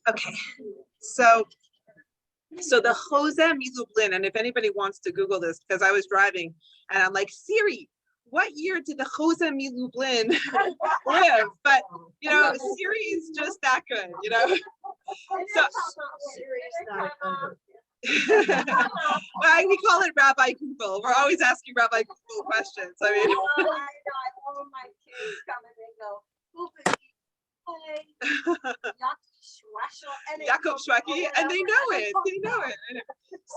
Okay, so the Jose Milublin, and if anybody wants to Google this, because I was driving and I'm like, Siri, what year did the Jose Milublin live? But Siri is just that good, So we call it Rabbi Google. We're always asking Rabbi Google questions. I mean, all my kids come and they go, Yaakov Shweki, and they know it.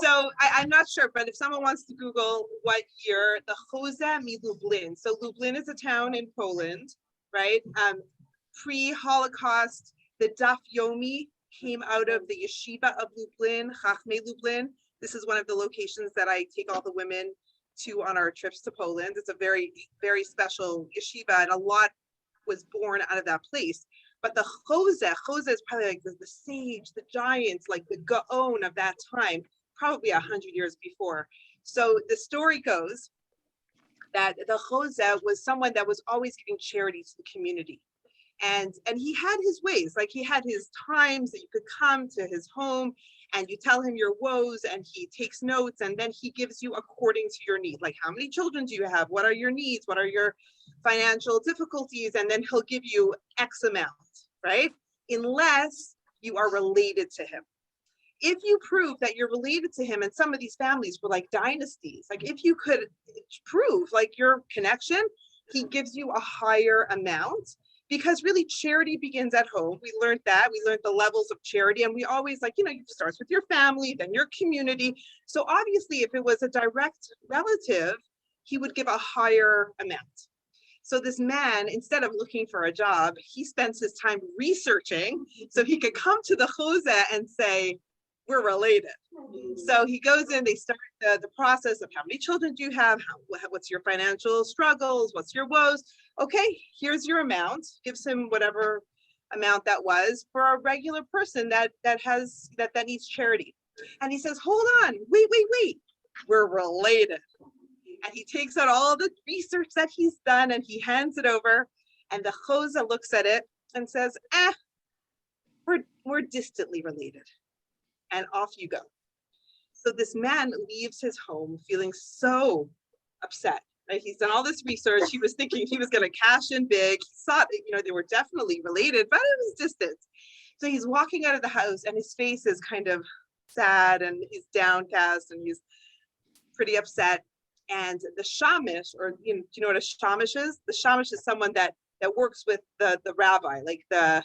So I'm not sure, but if someone wants to Google what year the Jose Milublin. So Lublin is a town in Poland, right? Pre-Holocaust, the Daf Yomi came out of the yeshiva of Lublin, Chachmei Lublin. This is one of the locations that I take all the women to on our trips to Poland. It's a very, very special yeshiva, and a lot was born out of that place. But the Jose is probably like the sage, the giant, like the Gaon of that time, probably 100 years before. So the story goes that the Jose was someone that was always giving charity to the community. And he had his ways, like he had his times that you could come to his home and you tell him your woes and he takes notes, and then he gives you according to your need. Like, how many children do you have? What are your needs? What are your financial difficulties? And then he'll give you X amount, right? Unless you are related to him. If you prove that you're related to him, and some of these families were like dynasties, like if you could prove like your connection, he gives you a higher amount. Because really charity begins at home. We learned that. We learned the levels of charity, and we always it starts with your family, then your community. So obviously if it was a direct relative, he would give a higher amount. So this man, instead of looking for a job, he spends his time researching so he could come to the Jose and say, we're related. So he goes in, they start the process of how many children do you have? What's your financial struggles? What's your woes? Okay, here's your amount. Gives him whatever amount that was for a regular person that needs charity. And he says, hold on, wait, we're related. And he takes out all the research that he's done and he hands it over. And the Jose looks at it and says, we're distantly related. And off you go. So this man leaves his home feeling so upset. Right? He's done all this research. He was thinking he was going to cash in big. He thought, they were definitely related, but it was distant. So he's walking out of the house and his face is kind of sad and he's downcast and he's pretty upset. And the shamish, or do you know what a shamish is? The shamish is someone that works with the rabbi, like the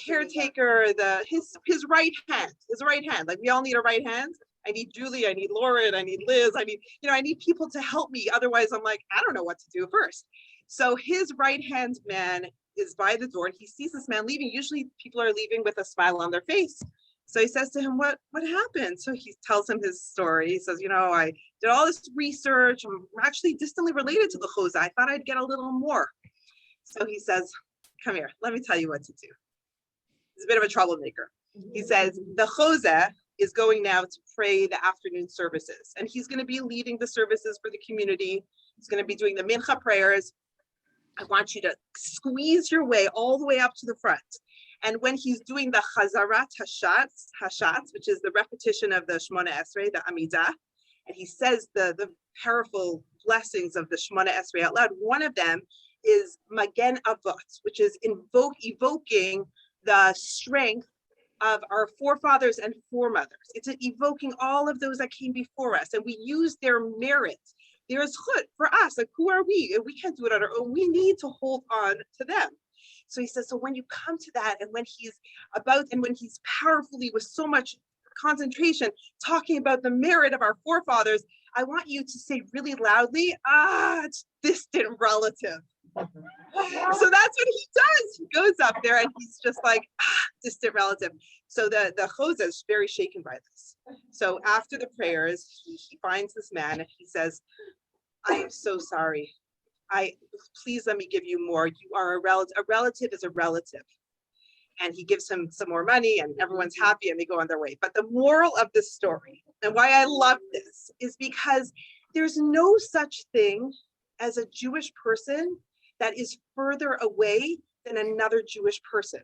caretaker, his right hand. Like we all need a right hand. I need Julie, I need Lauren, I need Liz, I need people to help me. Otherwise I'm like, I don't know what to do first. So his right hand man is by the door and he sees this man leaving. Usually people are leaving with a smile on their face. So he says to him, what happened? So he tells him his story. He says, I did all this research. I'm actually distantly related to the Jose. I thought I'd get a little more. So he says, come here, let me tell you what to do. He's a bit of a troublemaker. He says, the Jose is going now to pray the afternoon services. And he's going to be leading the services for the community. He's going to be doing the mincha prayers. I want you to squeeze your way all the way up to the front. And when he's doing the Chazarat Hashatz, which is the repetition of the Shemona Esrei, the Amidah, and he says the powerful blessings of the Shemona Esrei out loud, one of them is Magen Avot, which is evoking the strength of our forefathers and foremothers. It's evoking all of those that came before us, and we use their merits. There's chut for us, like who are we? We can't do it on our own. We need to hold on to them. So he says, so when you come to that, and when he's powerfully with so much concentration talking about the merit of our forefathers, I want you to say really loudly, it's distant relative. So that's what he does. He goes up there and he's just like, distant relative. So the Jose is very shaken by this. So after the prayers, he finds this man and he says, I am so sorry. Please let me give you more. You are a relative. A relative is a relative. And he gives him some more money and everyone's happy and they go on their way. But the moral of this story, and why I love this, is because there's no such thing as a Jewish person that is further away than another Jewish person.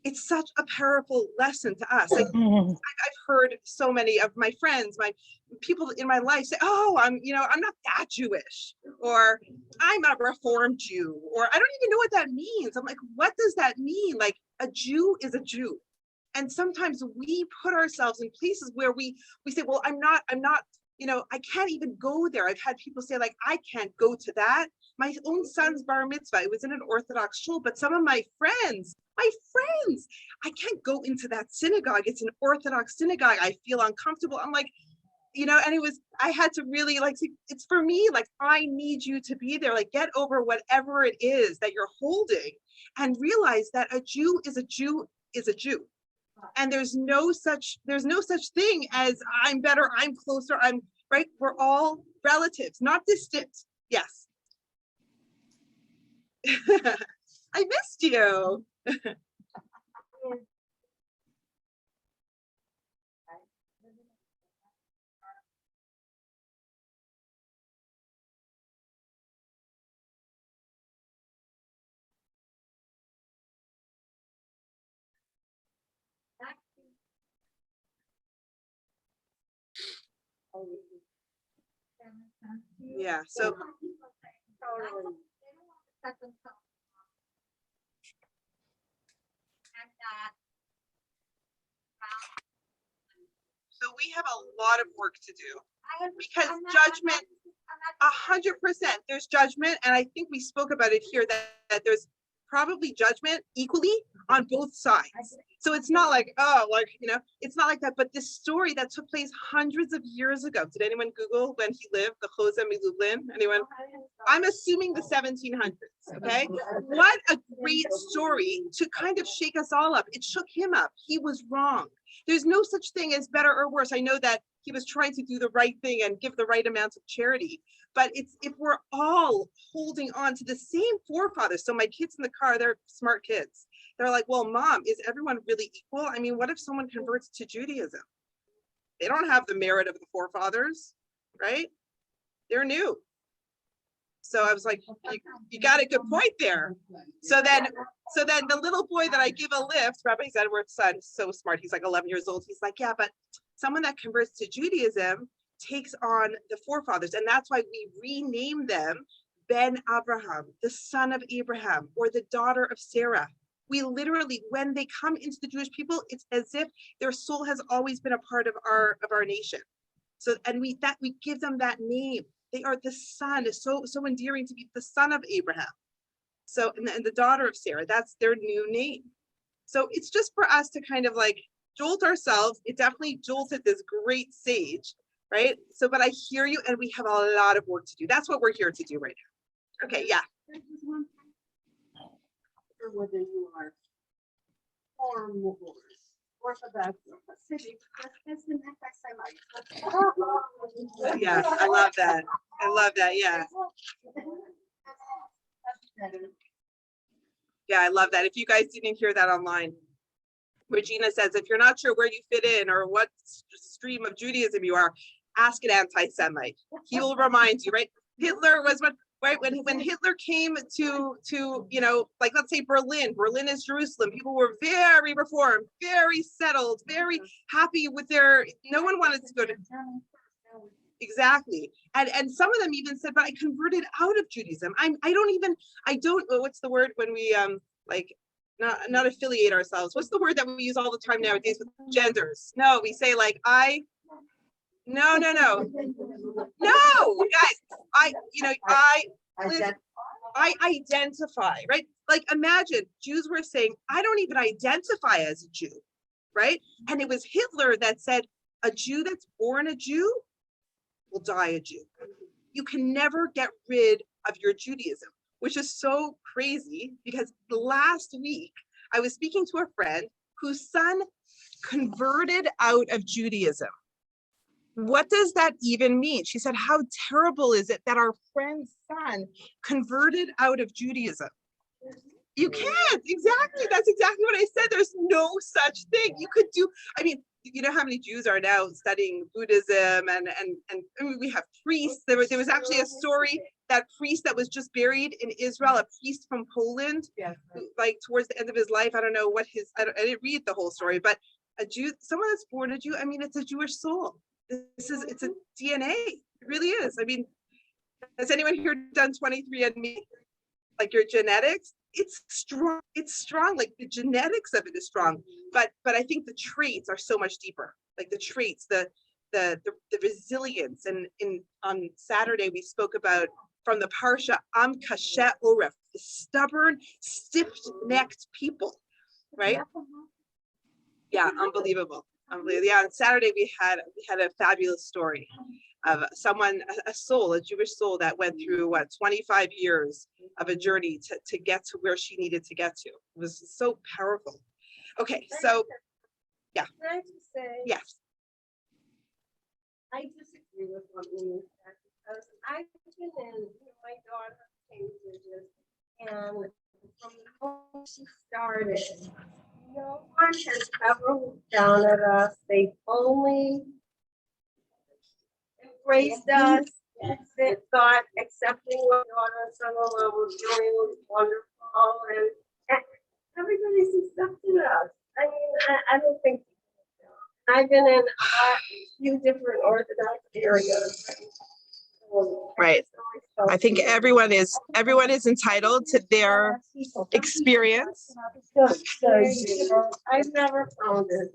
It's such a powerful lesson to us. Like, I've heard so many of my friends, my people in my life say, oh, I'm not that Jewish, or I'm a Reformed Jew, or I don't even know what that means. I'm like, what does that mean? Like, a Jew is a Jew. And sometimes we put ourselves in places where we say, well, I'm not, I can't even go there. I've had people say, like, I can't go to that. My own son's bar mitzvah, it was in an Orthodox shul, but some of my friends, I can't go into that synagogue. It's an Orthodox synagogue. I feel uncomfortable. I'm like, I had to really it's for me, like, I need you to be there, like, get over whatever it is that you're holding and realize that a Jew is a Jew is a Jew. And there's no such thing as I'm better, I'm closer, I'm right. We're all relatives, not distant. Yes. I missed you. Yeah, so we have a lot of work to do, because judgment, 100%, there's judgment, and I think we spoke about it here that there's probably judgment equally on both sides. So it's not like, it's not like that. But this story that took place hundreds of years ago, did anyone Google when he lived, the Chose Milublin? Anyone? I'm assuming the 1700s, okay? What a great story to kind of shake us all up. It shook him up. He was wrong. There's no such thing as better or worse. I know that he was trying to do the right thing and give the right amount of charity, but it's if we're all holding on to the same forefathers. So my kids in the car, they're smart kids. They're like, well, Mom, is everyone really equal? I mean, what if someone converts to Judaism? They don't have the merit of the forefathers, right? They're new. So I was like, you got a good point there. So then the little boy that I give a lift, Rabbi Edward's son, is so smart. He's like 11 years old. He's like, yeah, but someone that converts to Judaism takes on the forefathers. And that's why we rename them Ben Abraham, the son of Abraham, or the daughter of Sarah. We literally, when they come into the Jewish people, it's as if their soul has always been a part of our nation. So, and we give them that name. They are the son. Is so endearing to be the son of Abraham. So, and the daughter of Sarah, that's their new name. So it's just for us to kind of like jolt ourselves. It definitely jolted this great sage, right? So, but I hear you, and we have a lot of work to do. That's what we're here to do right now. Okay, yeah. Whether you are Orthodox or Hasidic, that's the anti-Semite. Yeah, I love that. Yeah. Yeah, I love that. If you guys didn't hear that online, Regina says, if you're not sure where you fit in or what stream of Judaism you are, ask an anti-Semite. He will remind you, right? Hitler was what, right? When Hitler came to like, let's say Berlin is Jerusalem. People were very reformed, very settled, very happy with no one wanted to go to. Exactly. And some of them even said, but I converted out of Judaism. I don't, what's the word when we not affiliate ourselves? What's the word that we use all the time nowadays with genders? No, we say like, no, guys, I identify, right? Like, imagine Jews were saying, I don't even identify as a Jew, right? And it was Hitler that said, a Jew that's born a Jew will die a Jew. You can never get rid of your Judaism, which is so crazy, because last week I was speaking to a friend whose son converted out of Judaism. What does that even mean? She said, how terrible is it that our friend's son converted out of Judaism? You can't. Exactly. That's exactly what I said. There's no such thing. You could do, I mean, you know how many Jews are now studying Buddhism, and I mean, we have priests. There was actually a story that priest that was just buried in Israel, a priest from Poland, like towards the end of his life. I don't know what I didn't read the whole story, but a Jew, someone that's born a Jew, I mean, it's a Jewish soul. It's a DNA. It really is. I mean, has anyone here done 23andMe? Like your genetics? It's strong. It's strong. Like the genetics of it is strong, but I think the traits are so much deeper. Like the traits, the resilience. And on Saturday we spoke about from the Parsha Am Kashet Oref, the stubborn, stiff-necked people, right? Yeah, unbelievable. Yeah, on Saturday we had a fabulous story of someone, a soul, a Jewish soul that went through 25 years of a journey to get to where she needed to get to. It was so powerful. Okay, so yeah. Can I just say? Yes. I disagree with what you said because I've been in my daughter changes, and from the moment she started, no one has ever looked down at us. They've only embraced us. They thought accepting what daughter and son-in-law was doing was wonderful, and everybody's accepted us. I mean, I don't think. I've been in a few different Orthodox areas. Right. I think everyone is entitled to their experience. I've never found it.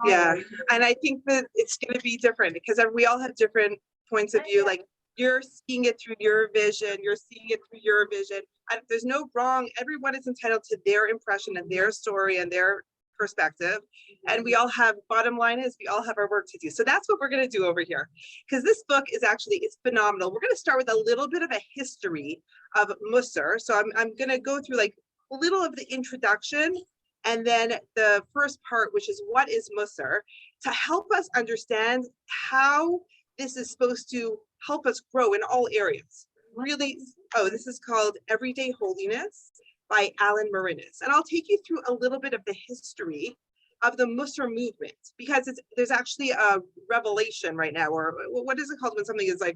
Yeah, and I think that it's going to be different because we all have different points of view. Like you're seeing it through your vision, you're seeing it through your vision. And there's no wrong. Everyone is entitled to their impression and their story and their perspective. And we all have, bottom line is we all have our work to do. So that's what we're going to do over here. Because this book is actually, it's phenomenal. We're going to start with a little bit of a history of Musar. So I'm going to go through like a little of the introduction and then the first part, which is what is Musar, to help us understand how this is supposed to help us grow in all areas. Really, this is called Everyday Holiness by Alan Marinis. And I'll take you through a little bit of the history of the Musar movement, because there's actually a revelation right now, or what is it called when something is like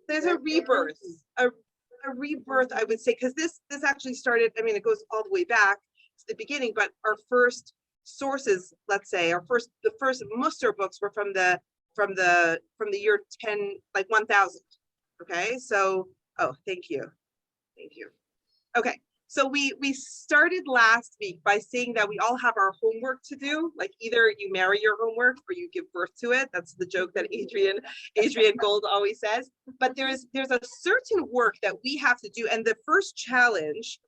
there's a rebirth, a rebirth, I would say, because this actually started, I mean, it goes all the way back to the beginning, but our first sources, let's say, the first Musar books were from the year 1000. Okay, so thank you. Okay, so we started last week by saying that we all have our homework to do. Like either you marry your homework or you give birth to it. That's the joke that Adrian Gold always says. But there's a certain work that we have to do, and the first challenge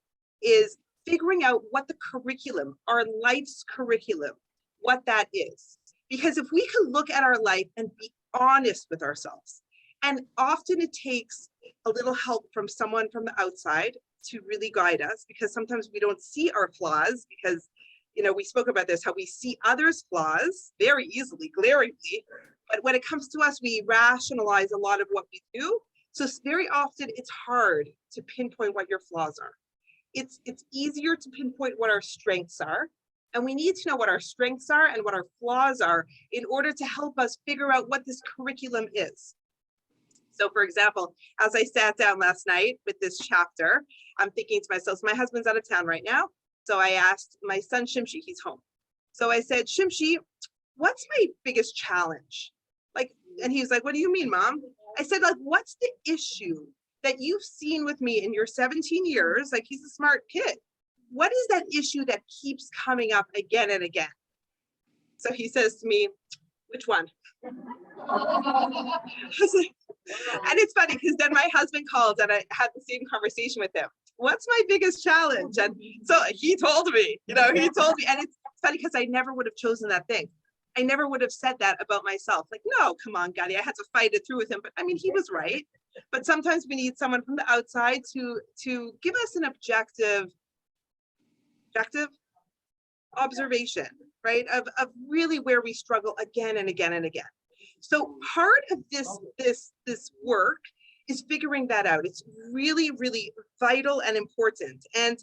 is figuring out what the curriculum, our life's curriculum, what that is. Because if we can look at our life and be honest with ourselves, and often it takes a little help from someone from the outside to really guide us, because sometimes we don't see our flaws, because, we spoke about this, how we see others' flaws very easily, glaringly, but when it comes to us, we rationalize a lot of what we do. So very often it's hard to pinpoint what your flaws are. It's easier to pinpoint what our strengths are. And we need to know what our strengths are and what our flaws are in order to help us figure out what this curriculum is. So for example, as I sat down last night with this chapter, I'm thinking to myself, my husband's out of town right now. So I asked my son, Shimshi, he's home. So I said, Shimshi, what's my biggest challenge? And he was like, what do you mean, Mom? I said, what's the issue that you've seen with me in your 17 years? Like, he's a smart kid. What is that issue that keeps coming up again and again? So he says to me, which one? And it's funny because then my husband called and I had the same conversation with him. What's my biggest challenge? And so he told me, and it's funny because I never would have chosen that thing. I never would have said that about myself. Like, no, come on, Gadi, I had to fight it through with him. But I mean, he was right. But sometimes we need someone from the outside to give us an objective observation, right? Of really where we struggle again and again and again. So part of this work is figuring that out. It's really, really vital and important. And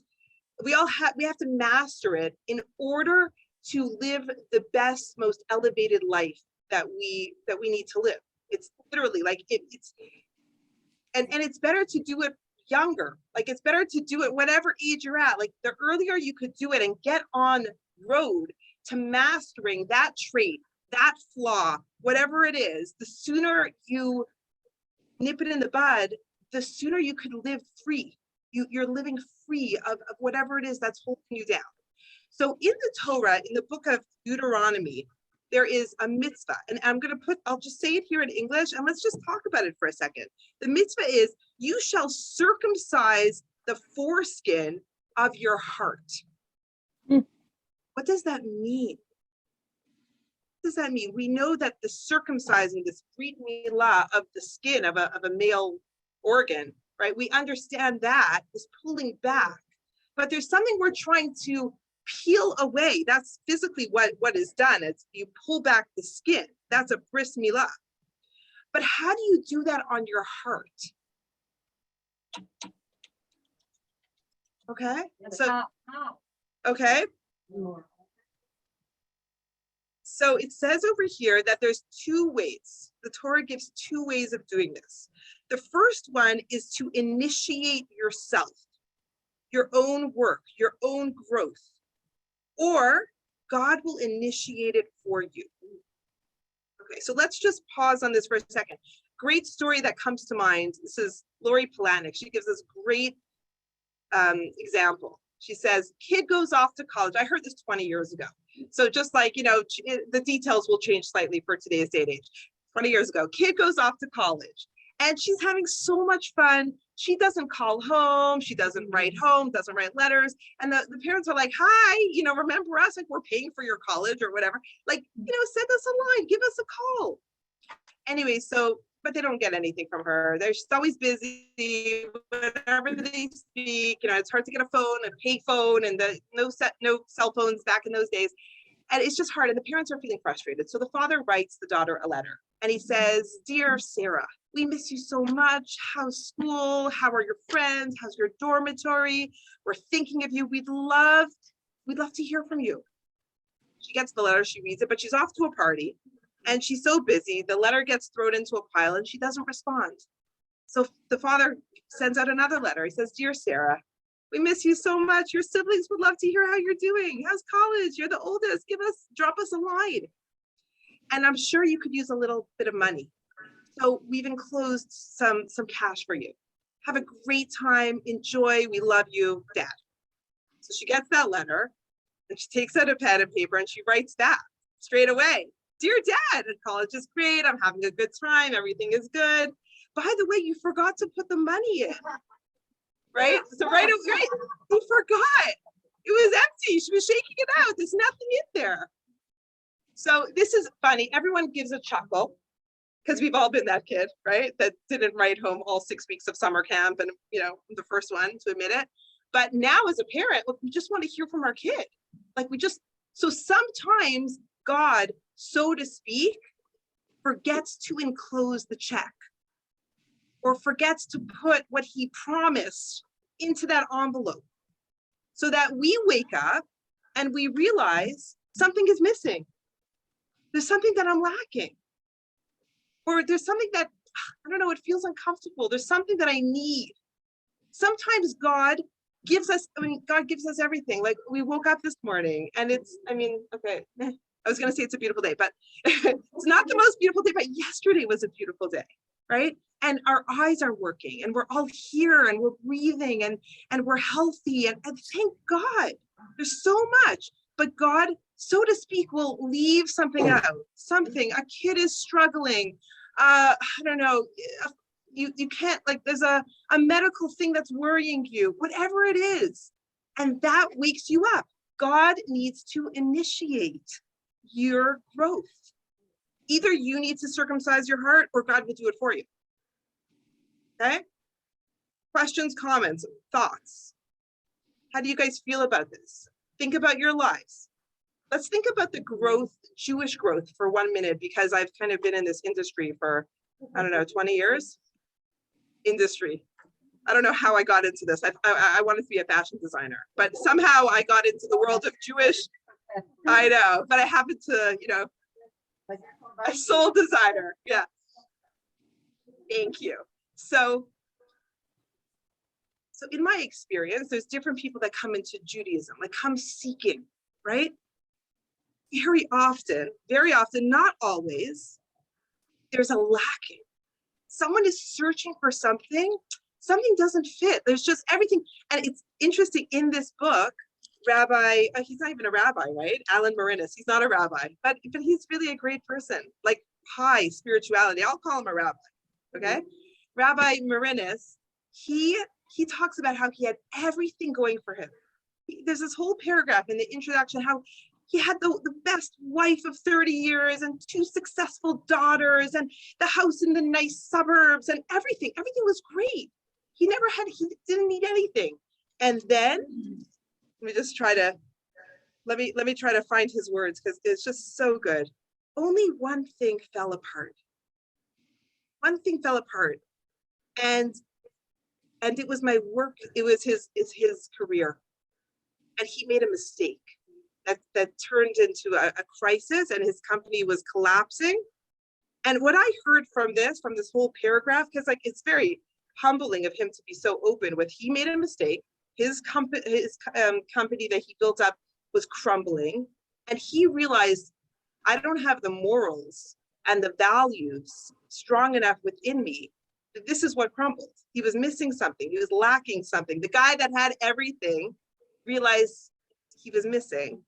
we have to master it in order to live the best, most elevated life that we need to live. literally, like it's and it's better to do it younger. Like it's better to do it whatever age you're at. Like the earlier you could do it and get on the road to mastering that trait, that flaw, whatever it is, the sooner you nip it in the bud, the sooner you could live free. You're living free of whatever it is that's holding you down. So in the Torah, in the book of Deuteronomy, there is a mitzvah, and I'll just say it here in English, and let's just talk about it for a second. The mitzvah is, you shall circumcise the foreskin of your heart. What does that mean? What does that mean? We know that the circumcising, this brit milah of the skin of a male organ, right? We understand that is pulling back, but there's something we're trying to peel away. That's physically what is done. It's you pull back the skin. That's a brit milah. But how do you do that on your heart? Okay. So okay. So it says over here that there's two ways. The Torah gives two ways of doing this. The first one is to initiate yourself, your own work, your own growth, or God will initiate it for you. Okay, so let's just pause on this for a second. Great story that comes to mind. This is Lori Polanik. She gives us great example. She says, kid goes off to college. I heard this 20 years ago. So just like, the details will change slightly for today's date age. 20 years ago, kid goes off to college and she's having so much fun. She doesn't call home. She doesn't write home, doesn't write letters. And the parents are like, hi, remember us? Like we're paying for your college or whatever. Like, send us a line, give us a call. Anyway, but they don't get anything from her. They're just always busy, whenever they speak, it's hard to get a phone, a pay phone, and no cell phones back in those days. And it's just hard. And the parents are feeling frustrated. So the father writes the daughter a letter and he says, dear Sarah, we miss you so much. How's school? How are your friends? How's your dormitory? We're thinking of you. We'd love to hear from you. She gets the letter, she reads it, but she's off to a party. And she's so busy, the letter gets thrown into a pile and she doesn't respond. So the father sends out another letter. He says, dear Sarah, we miss you so much. Your siblings would love to hear how you're doing. How's college? You're the oldest. Drop us a line. And I'm sure you could use a little bit of money. So we've enclosed some cash for you. Have a great time. Enjoy. We love you, Dad. So she gets that letter and she takes out a pen and paper and she writes back straight away. Dear Dad, college is great. I'm having a good time. Everything is good. By the way, you forgot to put the money in, right? So right away, you forgot. It was empty. She was shaking it out. There's nothing in there. So this is funny. Everyone gives a chuckle because we've all been that kid, right? That didn't write home all 6 weeks of summer camp and, the first one to admit it. But now as a parent, look, we just want to hear from our kid. So sometimes God, so to speak, forgets to enclose the check or forgets to put what he promised into that envelope so that we wake up and we realize something is missing. There's something that I'm lacking. Or there's something that, I don't know, it feels uncomfortable. There's something that I need. Sometimes God gives us everything. Like we woke up this morning and okay. I was going to say it's a beautiful day, but it's not the most beautiful day, but yesterday was a beautiful day, right? And our eyes are working and we're all here and we're breathing and we're healthy. And thank God, there's so much, but God, so to speak, will leave something out, a kid is struggling. I don't know, you can't, there's a medical thing that's worrying you, whatever it is. And that wakes you up. God needs to initiate your growth. Either you need to circumcise your heart or God will do it for you. Okay? Questions, comments, thoughts. How do you guys feel about this? Think about your lives. Let's think about the growth, Jewish growth for 1 minute, because I've kind of been in this industry for, 20 years. Industry. I don't know how I got into this. I wanted to be a fashion designer, but somehow I got into the world of Jewish. I know, but I happen to, a soul designer. Yeah. Thank you. So in my experience, there's different people that come into Judaism, like come seeking, right? Very often, not always, there's a lacking. Someone is searching for something doesn't fit. There's just everything. And it's interesting in this book, Rabbi, he's not even a rabbi, right? Alan Marinis, he's not a rabbi, but he's really a great person, like high spirituality. I'll call him a rabbi, okay? Rabbi Marinis, he talks about how he had everything going for him. There's this whole paragraph in the introduction, how he had the best wife of 30 years and 2 successful daughters and the house in the nice suburbs and everything was great. He didn't need anything. And then let me try to find his words, because it's just so good. Only one thing fell apart. One thing fell apart. And it was my work, it was his career. And he made a mistake that turned into a crisis, and his company was collapsing. And what I heard from this whole paragraph, because like it's very humbling of him to be so open with, he made a mistake. His company that he built up was crumbling, and he realized, I don't have the morals and the values strong enough within me. This is what crumbled. He was missing something. He was lacking something. The guy that had everything realized he was missing.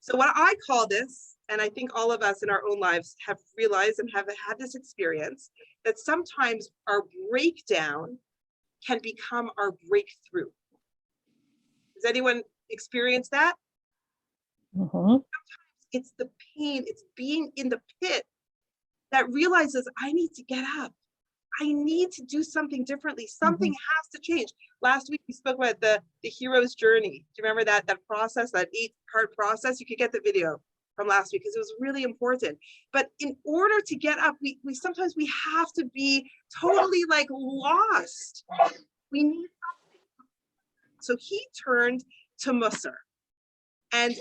So what I call this, and I think all of us in our own lives have realized and have had this experience, that sometimes our breakdown can become our breakthrough. Does anyone experience that? Mm-hmm. It's the pain, it's being in the pit that realizes I need to get up. I need to do something differently. Something has to change. Last week we spoke about the hero's journey. Do you remember that process, that 8-part process? You could get the video from last week because it was really important. But in order to get up, we sometimes we have to be totally like lost. We need something. So he turned to Musar. And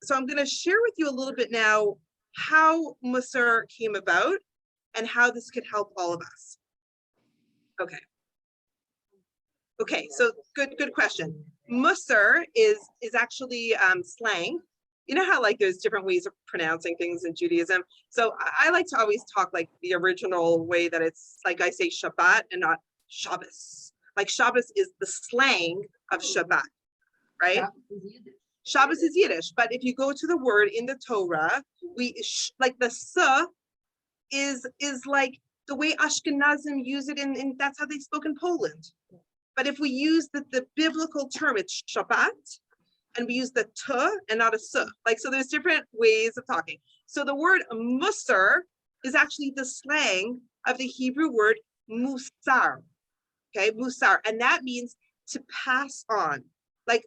so I'm going to share with you a little bit now how Musar came about and how this could help all of us. Okay, so good question. Musar is actually slang. You know how like there's different ways of pronouncing things in Judaism? So I like to always talk like the original way, that it's like I say Shabbat and not Shabbos. Like Shabbos is the slang of Shabbat, right? Shabbos is Yiddish, but if you go to the word in the Torah, like the "sa" is like the way Ashkenazim use it in that's how they spoke in Poland. But if we use the biblical term, it's Shabbat, and we use the "t" and not a "s." Like, so there's different ways of talking. So the word Musar is actually the slang of the Hebrew word musar. Okay, musar, and that means to pass on. Like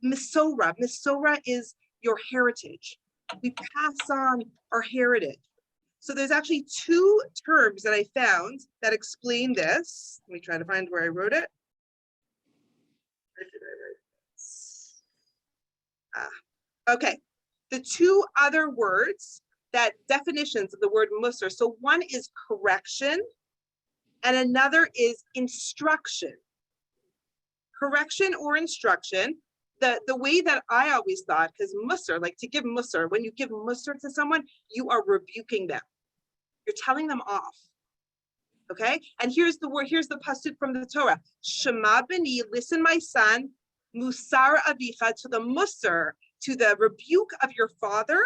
Misora. Misora is your heritage. We pass on our heritage. So there's actually 2 terms that I found that explain this. Let me try to find where I wrote it. Where did I write this? Okay. The 2 other words, that definitions of the word musar. So one is correction and another is instruction. Correction or instruction, the way that I always thought, because musar, like to give musar, when you give musar to someone, you are rebuking them. You're telling them off. Okay? And here's the word, here's the pasuk from the Torah. Shema b'ni, listen my son, musar avicha, to the musar, to the rebuke of your father,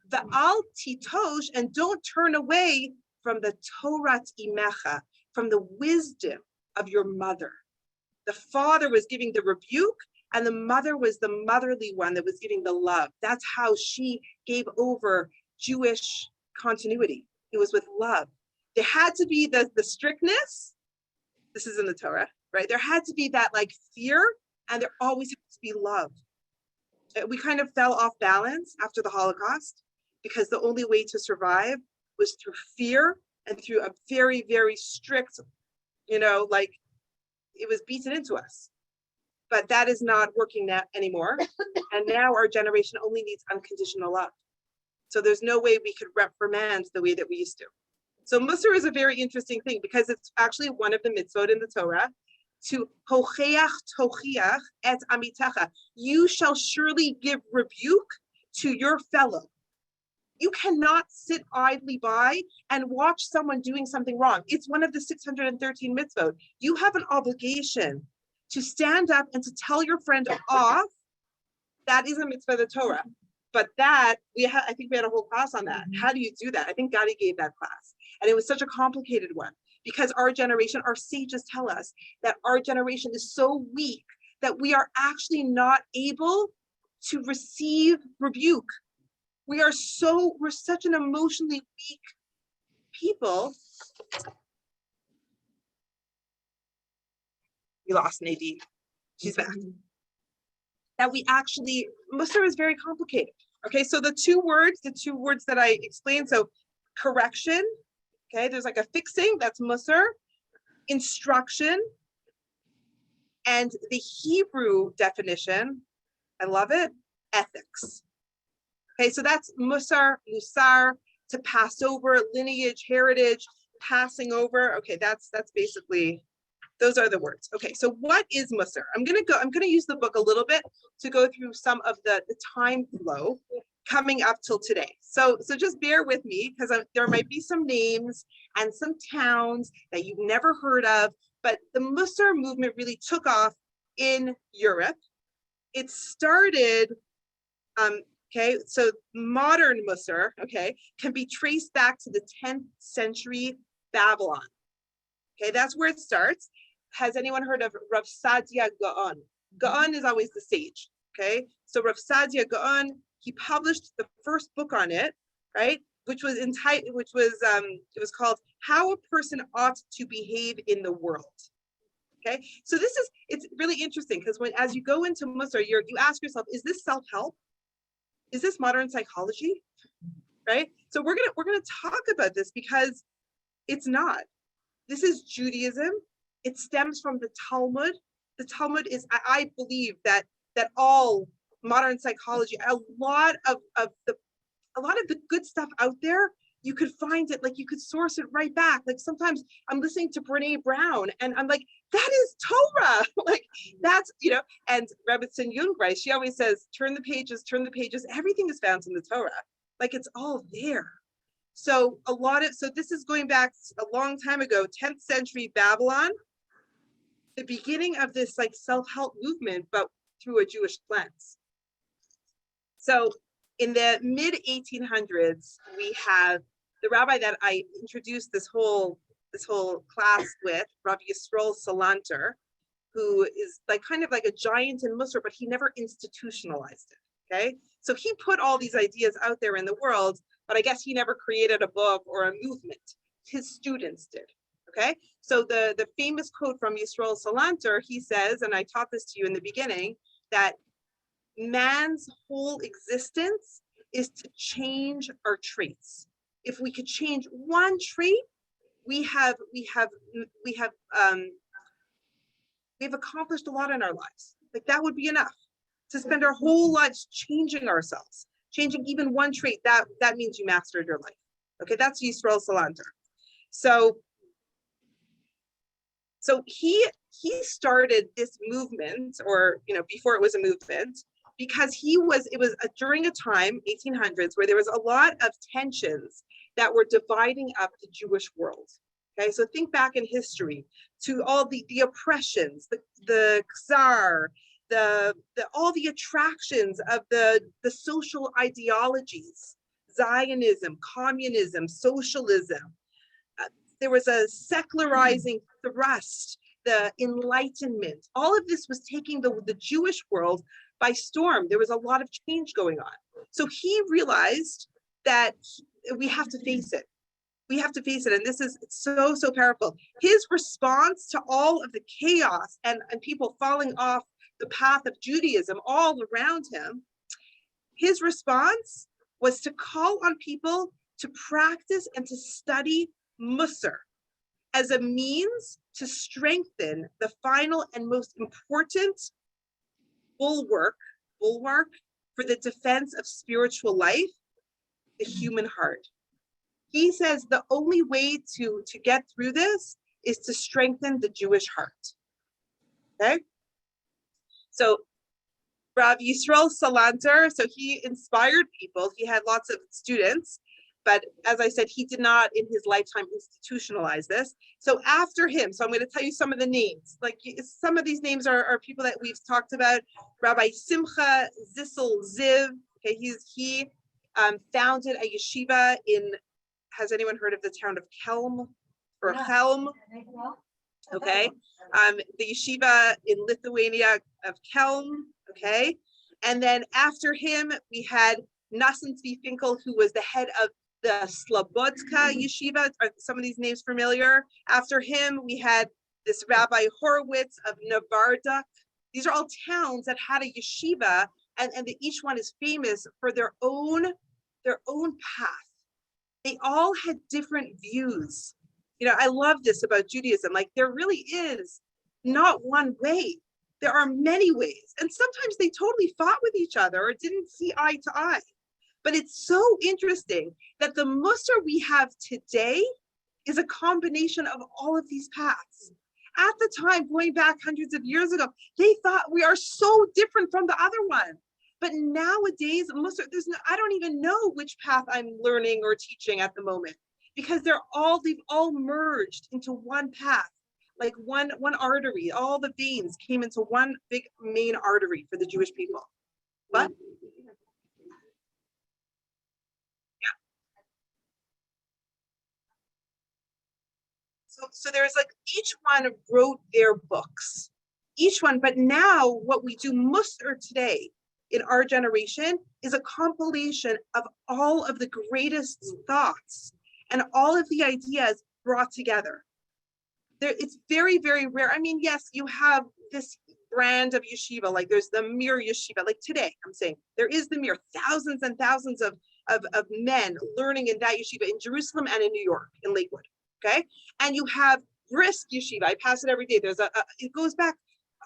the al titosh, and don't turn away from the Torat imecha, from the wisdom of your mother. The father was giving the rebuke, and the mother was the motherly one that was giving the love. That's how she gave over Jewish continuity. It was with love. There had to be the strictness. This is in the Torah, right? There had to be that like fear, and there always had to be love. We kind of fell off balance after the Holocaust, because the only way to survive was through fear and through a very, very strict, like it was beaten into us. But that is not working anymore. And now our generation only needs unconditional love. So there's no way we could reprimand the way that we used to. So Musar is a very interesting thing because it's actually one of the mitzvot in the Torah to hocheach tochiach et amitecha. You shall surely give rebuke to your fellow. You cannot sit idly by and watch someone doing something wrong. It's one of the 613 mitzvot. You have an obligation to stand up and to tell your friend off. That is a mitzvah of the Torah. But that, I think we had a whole class on that. How do you do that? I think Gadi gave that class. And it was such a complicated one because our generation, our sages tell us that our generation is so weak that we are actually not able to receive rebuke. We're such an emotionally weak people. We lost Nadine. She's back. That we actually, Musar is very complicated. Okay, so the two words that I explained, so correction, okay, there's like a fixing, that's Musar, instruction, and the Hebrew definition, I love it, ethics. Okay, so that's Musar, to pass over, lineage, heritage, passing over. Okay, that's basically, those are the words. Okay, so what is Musar? I'm gonna use the book a little bit to go through some of the time flow coming up till today. So just bear with me because there might be some names and some towns that you've never heard of, but the Musar movement really took off in Europe. It started, okay, so modern Musar, okay, can be traced back to the 10th century Babylon. Okay, that's where it starts. Has anyone heard of Rav Sadia Gaon? Gaon is always the sage, okay? So Rav Sadia Gaon, he published the first book on it, right? Which was entitled, it was called How a Person Ought to Behave in the World. Okay, so it's really interesting because as you go into Musar, you ask yourself, is this self-help? Is this modern psychology? Right? So we're gonna talk about this because it's not. This is Judaism. It stems from the Talmud. The Talmud is, I believe that all modern psychology, a lot of the good stuff out there, you could find it, like you could source it right back. Like sometimes I'm listening to Brene Brown and I'm like, that is Torah. Like that's, and Rebbetzin Jungreis, she always says, turn the pages. Everything is found in the Torah. Like it's all there. So this is going back a long time ago, 10th century Babylon, the beginning of this like self-help movement, but through a Jewish lens. So in the mid 1800s, we have the rabbi that I introduced this whole class with, Rav Israel Salantar, who is like kind of like a giant in Musar, but he never institutionalized it. Okay, so he put all these ideas out there in the world, but I guess he never created a book or a movement. His students did. Okay, so the famous quote from Yisrael Salantar, he says, and I taught this to you in the beginning, that man's whole existence is to change our traits. If we could change one trait, we have accomplished a lot in our lives. Like that would be enough to spend our whole lives changing ourselves, changing even one trait. That means you mastered your life. Okay, that's Yisrael Salantar. So he started this movement, or before it was a movement, because it was during a time, 1800s, where there was a lot of tensions that were dividing up the Jewish world. Okay, so think back in history to all the oppressions, the czar, all the attractions of the social ideologies, Zionism, communism, socialism. There was a secularizing thrust, the Enlightenment. All of this was taking the Jewish world by storm. There was a lot of change going on. So he realized that we have to face it. We have to face it. And this is so powerful. His response to all of the chaos and people falling off the path of Judaism all around him, his response was to call on people to practice and to study Musar as a means to strengthen the final and most important bulwark for the defense of spiritual life, the human heart. He says the only way to get through this is to strengthen the Jewish heart. Okay? So Rav Israel Salantar, so he inspired people. He had lots of students, but as I said, he did not in his lifetime institutionalize this. So after him, so I'm going to tell you some of the names. Like some of these names are people that we've talked about. Rabbi Simcha Zissel Ziv, okay, he founded a yeshiva in, has anyone heard of the town of Kelm or Helm? Okay, the yeshiva in Lithuania of Kelm, okay, and then after him we had Nassim Tzvi Finkel, who was the head of the Slobodka yeshiva. Are some of these names familiar? After him we had this Rabbi Horowitz of Novardok. These are all towns that had a yeshiva, and each one is famous for their own path. They all had different views. You know, I love this about Judaism. Like, there really is not one way. There are many ways. And sometimes they totally fought with each other or didn't see eye to eye. But it's so interesting that the Musar we have today is a combination of all of these paths. At the time, going back hundreds of years ago, they thought we are so different from the other one. But nowadays, Musar, I don't even know which path I'm learning or teaching at the moment, because they've all merged into one path, like one artery. All the veins came into one big main artery for the Jewish people. But yeah. So there's like, each one wrote their books, each one. But now what we do Musar today in our generation is a compilation of all of the greatest thoughts and all of the ideas brought together. It's very, very rare. I mean, yes, you have this brand of yeshiva, like there's the Mir Yeshiva, like today, I'm saying, there is the Mir, thousands and thousands of men learning in that yeshiva in Jerusalem and in New York, in Lakewood, okay? And you have Brisk Yeshiva, I pass it every day. There's it goes back,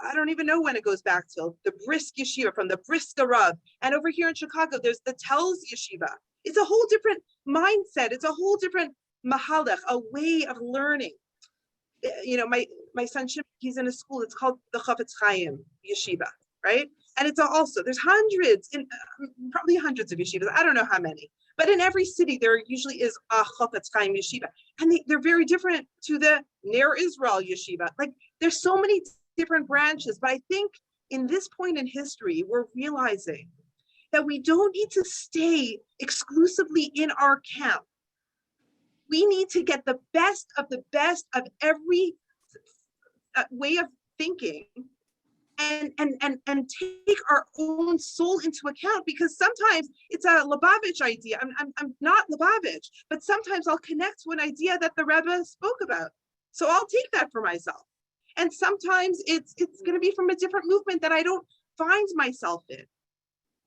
I don't even know when it goes back to, the Brisk Yeshiva from the Briska Rav. And over here in Chicago, there's the Telz Yeshiva. It's a whole different mindset. It's a whole different mahalech, a way of learning. You know, my son, he's in a school, it's called the Chafetz Chaim Yeshiva, right? And it's also, there's probably hundreds of yeshivas, I don't know how many, but in every city, there usually is a Chafetz Chaim Yeshiva. And they're very different to the Ner Israel Yeshiva. Like, there's so many different branches, but I think in this point in history, we're realizing that we don't need to stay exclusively in our camp. We need to get the best of every way of thinking and take our own soul into account, because sometimes it's a Lubavitch idea. I'm not Lubavitch, but sometimes I'll connect to an idea that the Rebbe spoke about. So I'll take that for myself. And sometimes it's going to be from a different movement that I don't find myself in.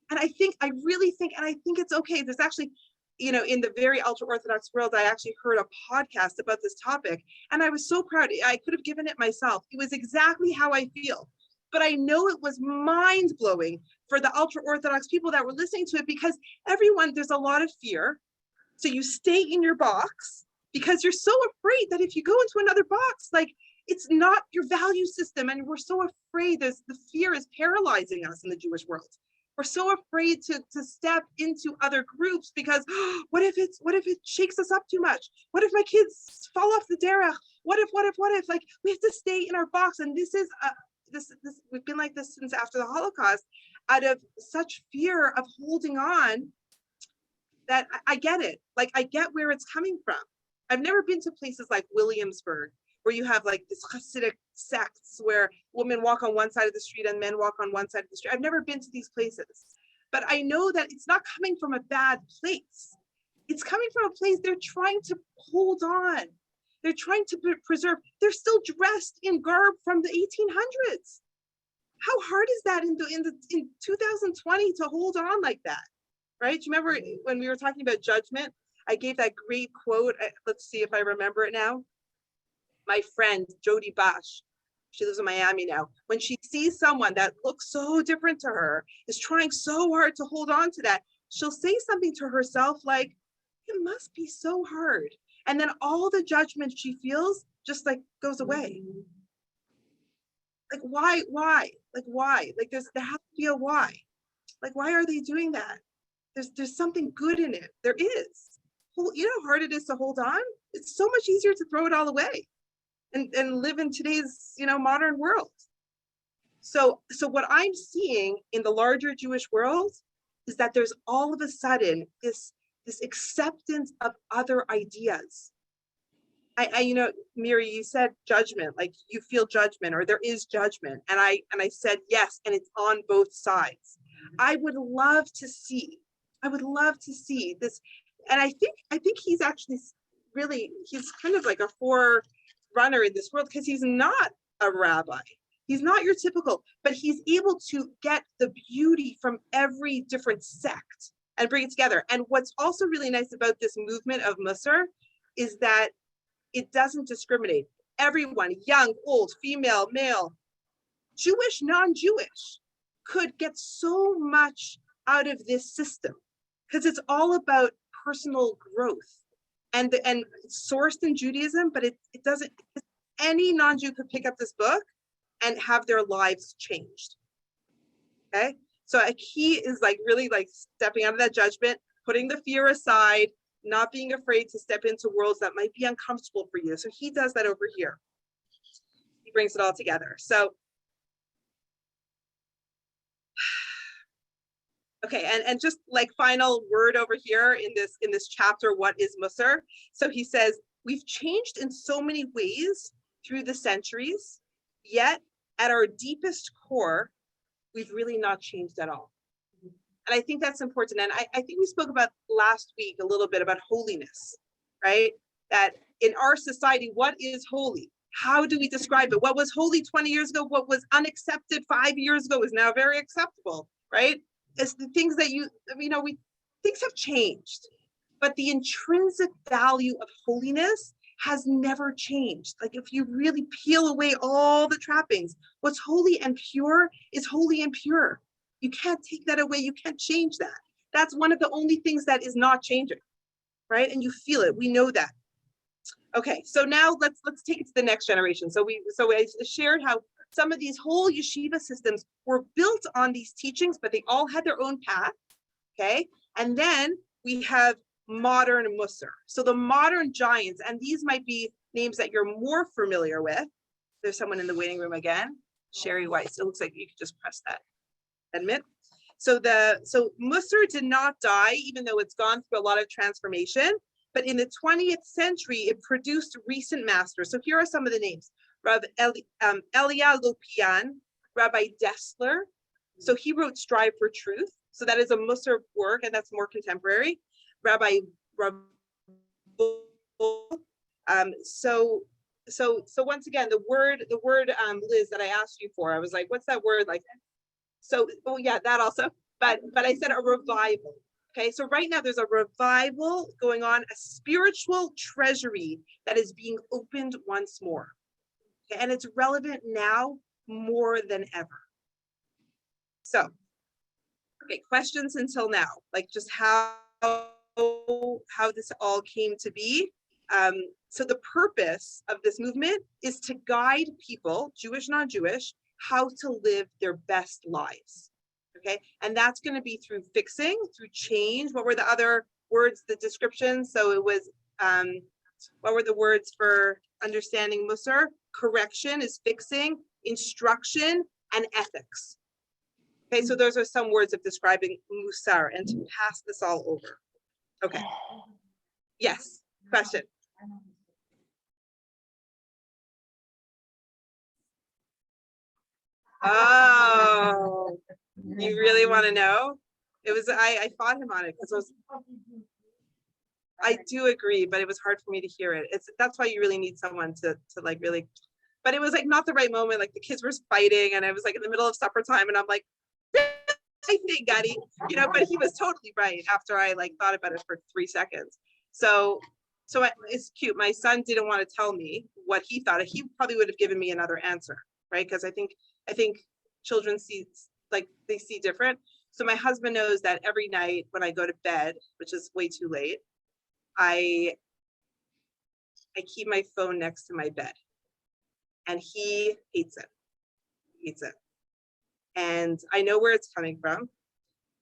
And I really think it's okay. There's actually, you know, in the very ultra-Orthodox world, I actually heard a podcast about this topic, and I was so proud. I could have given it myself. It was exactly how I feel. But I know it was mind-blowing for the ultra-Orthodox people that were listening to it, because there's a lot of fear. So you stay in your box because you're so afraid that if you go into another box, like, it's not your value system. And we're so afraid, the fear is paralyzing us in the Jewish world. We're so afraid to step into other groups because what if it shakes us up too much? What if my kids fall off the derech? What if? Like, we have to stay in our box. And this is we've been like this since after the Holocaust, out of such fear of holding on, that I get it. Like, I get where it's coming from. I've never been to places like Williamsburg, where you have like this Hasidic sects where women walk on one side of the street and men walk on one side of the street. I've never been to these places, but I know that it's not coming from a bad place. It's coming from a place they're trying to hold on. They're trying to preserve. They're still dressed in garb from the 1800s. How hard is that in 2020 to hold on like that, right? Do you remember when we were talking about judgment? I gave that great quote. Let's see if I remember it now. My friend, Jody Bosch, she lives in Miami now. When she sees someone that looks so different to her, is trying so hard to hold on to that, she'll say something to herself like, it must be so hard. And then all the judgment she feels just like goes away. Like, why? Like, why? Like, there has to be a why. Like, why are they doing that? There's something good in it. There is. You know how hard it is to hold on? It's so much easier to throw it all away and live in today's, modern world. So what I'm seeing in the larger Jewish world is that there's all of a sudden this acceptance of other ideas. Miri, you said judgment, like you feel judgment or there is judgment. And I said, yes, and it's on both sides. I would love to see this. And I think he's actually he's kind of like a forerunner in this world because he's not a rabbi. He's not your typical, but he's able to get the beauty from every different sect and bring it together. And what's also really nice about this movement of Musar is that it doesn't discriminate. Everyone, young, old, female, male, Jewish, non-Jewish, could get so much out of this system because it's all about personal growth and it's sourced in Judaism, but it doesn't, any non-Jew could pick up this book and have their lives changed. Okay, so a key is like really like stepping out of that judgment, putting the fear aside, not being afraid to step into worlds that might be uncomfortable for you. So he does that over here. He brings it all together. So, okay, and just like final word over here in this chapter, what is Musar? So he says, we've changed in so many ways through the centuries, yet at our deepest core, we've really not changed at all. And I think that's important. And I think we spoke about last week a little bit about holiness, right? That in our society, what is holy? How do we describe it? What was holy 20 years ago, what was unaccepted 5 years ago is now very acceptable, right? It's the things that things have changed, but the intrinsic value of holiness has never changed. Like if you really peel away all the trappings, what's holy and pure is holy and pure. You can't take that away. You can't change that. That's one of the only things that is not changing, right? And you feel it. We know that. Okay, so now let's take it to the next generation. So I shared how some of these whole yeshiva systems were built on these teachings, but they all had their own path. Okay, and then we have modern Musar. So the modern giants, and these might be names that you're more familiar with. There's someone in the waiting room again, Sherry Weiss. It looks like you could just press that. Admit. So Musar did not die, even though it's gone through a lot of transformation. But in the 20th century, it produced recent masters. So here are some of the names: Rav Elia Lopian, Rabbi Dessler. So he wrote "Strive for Truth." So that is a Musar work, and that's more contemporary. Rabbi so once again, the word Liz, that I asked you for, I was like, what's that word like? So, oh yeah, that also, but I said a revival. Okay, so right now there's a revival going on, a spiritual treasury that is being opened once more. Okay, and it's relevant now more than ever. So, okay, questions until now, like just how this all came to be. So the purpose of this movement is to guide people, Jewish, non-Jewish, how to live their best lives. Okay, and that's going to be through fixing, through change. What were the other words, the description? So it was, what were the words for understanding Musar? Correction is fixing, instruction, and ethics. Okay, so those are some words of describing Musar, and to pass this all over. Okay. Yes, question. Oh, you really want to know? It was, I fought him on it because I do agree, but it was hard for me to hear it. That's why you really need someone to like really, but it was like not the right moment. Like the kids were fighting and I was like in the middle of supper time and I'm like, I think Gutty, but he was totally right after I like thought about it for 3 seconds. So it's cute. My son didn't want to tell me what he thought. He probably would have given me another answer, right? Because I think children see, like they see different. So my husband knows that every night when I go to bed, which is way too late, I keep my phone next to my bed, and he hates it. Hates it. And I know where it's coming from.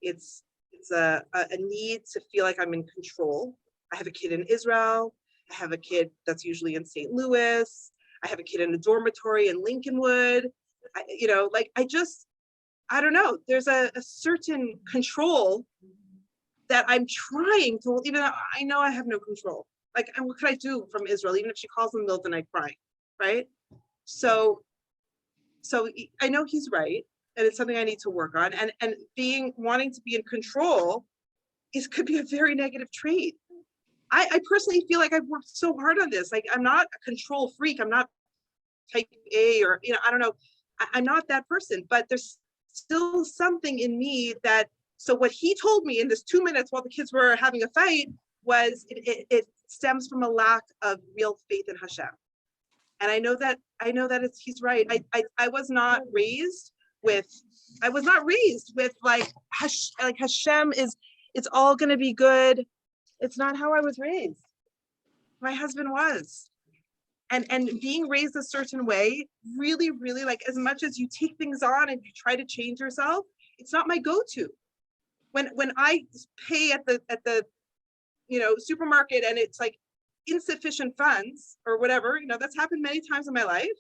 It's a need to feel like I'm in control. I have a kid in Israel. I have a kid that's usually in St. Louis. I have a kid in a dormitory in Lincolnwood. I don't know. There's a certain control that I'm trying to, even though I know I have no control. Like, and what could I do from Israel? Even if she calls in the middle of the night crying, right? So I know he's right, and it's something I need to work on. And wanting to be in control could be a very negative trait. I personally feel like I've worked so hard on this. Like, I'm not a control freak. I'm not type A, or, I don't know. I'm not that person, but there's still something in me that, so what he told me in this 2 minutes while the kids were having a fight was it stems from a lack of real faith in Hashem. And I know that he's right. I was not raised with like Hashem is, it's all going to be good. It's not how I was raised. My husband was. And being raised a certain way, really, really, like, as much as you take things on and you try to change yourself, it's not my go-to. When I pay at the supermarket and it's like insufficient funds or whatever, that's happened many times in my life.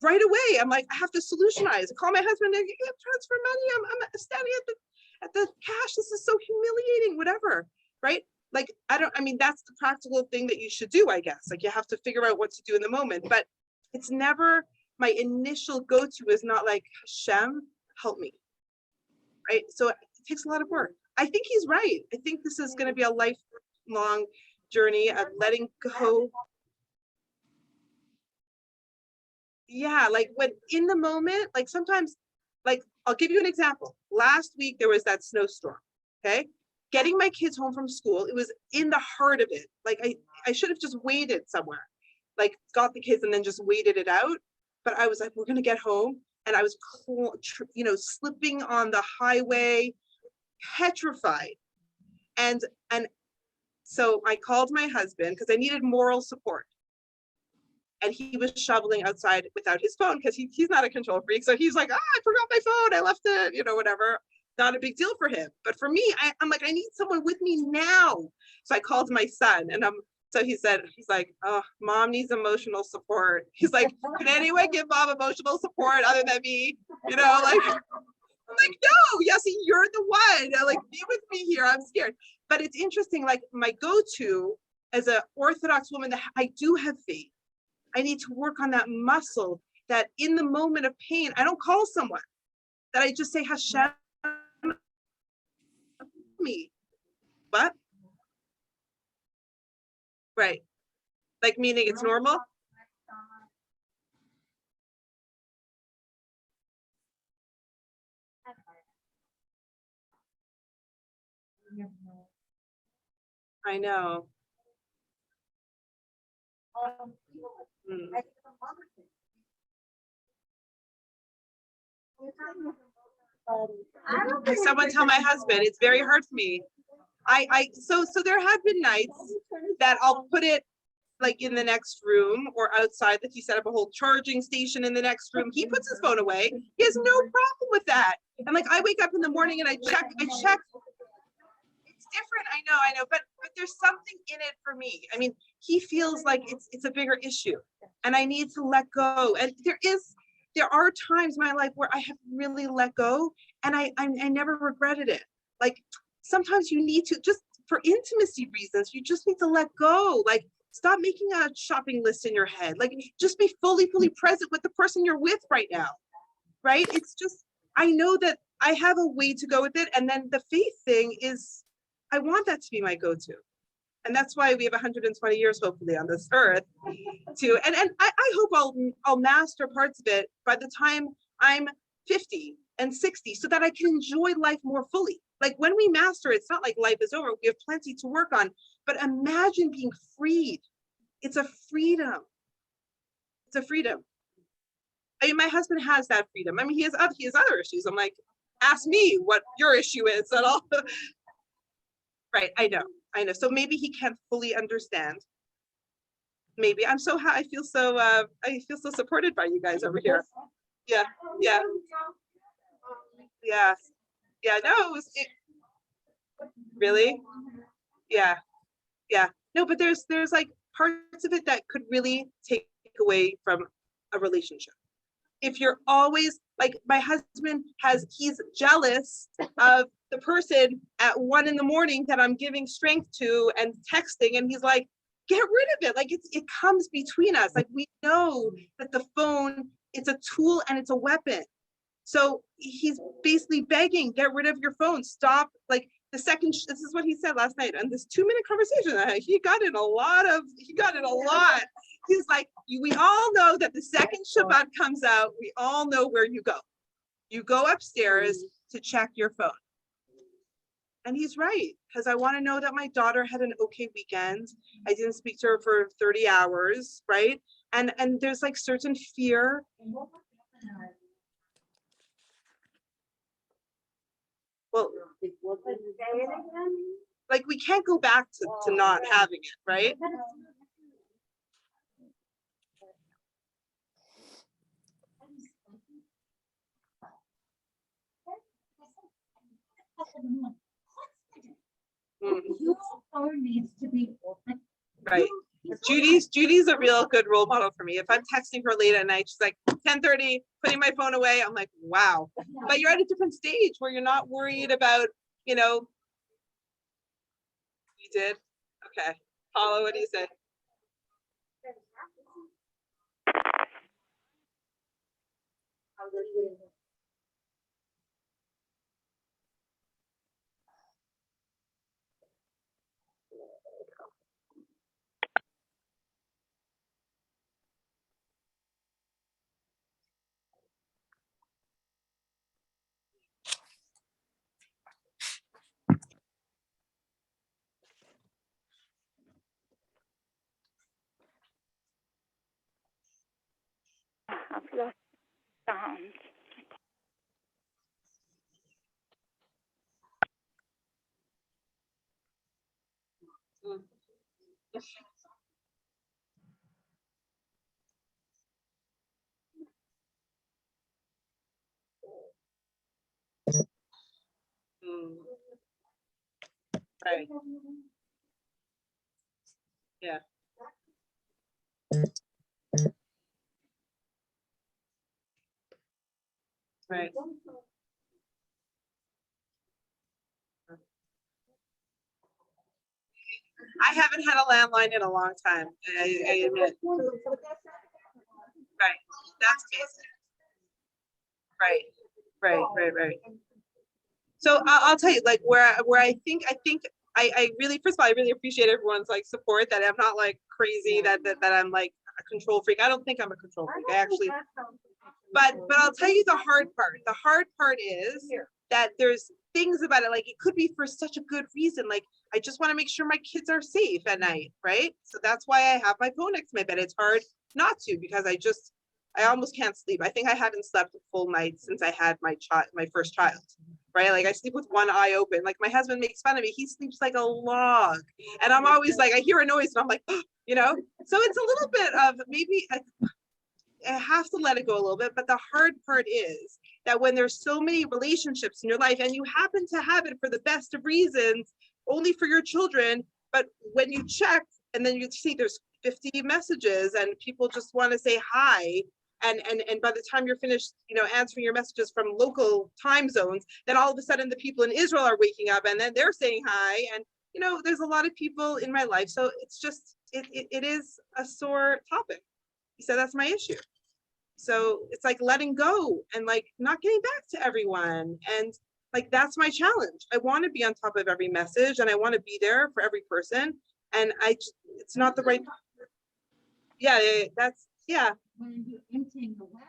Right away, I'm like, I have to solutionize. I call my husband and transfer money. I'm standing at the cash. This is so humiliating, whatever, right? Like, that's the practical thing that you should do, I guess. Like, you have to figure out what to do in the moment, but it's never, my initial go-to is not like, Hashem, help me, right? So it takes a lot of work. I think he's right. I think this is going to be a lifelong journey of letting go. Yeah, like, when in the moment, like, sometimes, like, I'll give you an example. Last week, there was that snowstorm, okay? Getting my kids home from school, it was in the heart of it. Like, I should have just waited somewhere, like, got the kids and then just waited it out. But I was like, we're going to get home. And I was, slipping on the highway, petrified. And so I called my husband because I needed moral support. And he was shoveling outside without his phone because he's not a control freak. So he's like, I forgot my phone. I left it, whatever. Not a big deal for him. But for me, I'm like, I need someone with me now. So I called my son, and so he's like, oh, mom needs emotional support. He's like, can anyone give mom emotional support other than me? Like, I'm like, no, Yossi, you're the one. Like, be with me here. I'm scared. But it's interesting, like, my go-to as an Orthodox woman, that I do have faith. I need to work on that muscle that in the moment of pain, I don't call someone, that I just say, Hashem, me. What? Right. Like, meaning it's normal? I know. Someone tell my husband, it's very hard for me. So there have been nights that I'll put it like in the next room or outside, that he set up a whole charging station in the next room. He puts his phone away. He has no problem with that. And like, I wake up in the morning and I check. It's different. I know, but there's something in it for me. I mean, he feels like it's a bigger issue, and I need to let go. And there are times in my life where I have really let go, and I never regretted it. Like, sometimes you need to, just for intimacy reasons, you just need to let go. Like, stop making a shopping list in your head. Like, just be fully present with the person you're with right now. Right? It's just, I know that I have a way to go with it. And then the faith thing is, I want that to be my go-to. And that's why we have 120 years, hopefully, on this earth too. And I hope I'll master parts of it by the time I'm 50 and 60, so that I can enjoy life more fully. Like, when we master it, it's not like life is over. We have plenty to work on. But imagine being freed. It's a freedom. It's a freedom. I mean, my husband has that freedom. I mean, he has other issues. I'm like, ask me what your issue is at all. Right, I know. I know. So maybe he can't fully understand. Maybe I feel so supported by you guys over here. Yeah. Yeah. Yeah. Yeah. No, really? Yeah. Yeah. No, but there's like parts of it that could really take away from a relationship. If you're always like, my husband he's jealous of the person at 1 a.m. that I'm giving strength to and texting, and he's like, get rid of it. Like it comes between us. Like we know that the phone, it's a tool and it's a weapon. So he's basically begging, get rid of your phone. Stop. Like this is what he said last night. And this 2-minute conversation, he got in a lot. He's like, we all know that the second Shabbat comes out, we all know where you go. You go upstairs to check your phone. And he's right, because I want to know that my daughter had an okay weekend. I didn't speak to her for 30 hours, right? And there's like certain fear. Well, like we can't go back to not having it, right? Your phone needs to be open. Right. Judy's a real good role model for me. If I'm texting her late at night, she's like 10:30, putting my phone away. I'm like, wow. But you're at a different stage where you're not worried about, you did? Okay. Paula, what do you say? I've lost sound. Right. Yeah. Right. I haven't had a landline in a long time. I admit. Right. That's basic. Right. So I'll tell you, like where I think I really, first of all, I really appreciate everyone's like support, that I'm not like crazy, that I'm like a control freak. I don't think I'm a control freak. I actually, but I'll tell you the hard part. The hard part is that there's things about it, like it could be for such a good reason. Like I just want to make sure my kids are safe at night, right? So that's why I have my phone next to my bed. It's hard not to, because I almost can't sleep. I think I haven't slept a full night since I had my first child, right? Like I sleep with one eye open. Like my husband makes fun of me. He sleeps like a log. And I'm always like, I hear a noise and I'm like, so it's a little bit of maybe I have to let it go a little bit. But the hard part is that when there's so many relationships in your life and you happen to have it for the best of reasons, only for your children, but when you check and then you see there's 50 messages and people just want to say hi, and by the time you're finished, answering your messages from local time zones, then all of a sudden the people in Israel are waking up and then they're saying hi. And there's a lot of people in my life, so it's just it is a sore topic. So that's my issue. So it's like letting go and like not getting back to everyone, and like that's my challenge. I want to be on top of every message and I want to be there for every person, and it's not the right. Yeah, that's When you're emptying the well.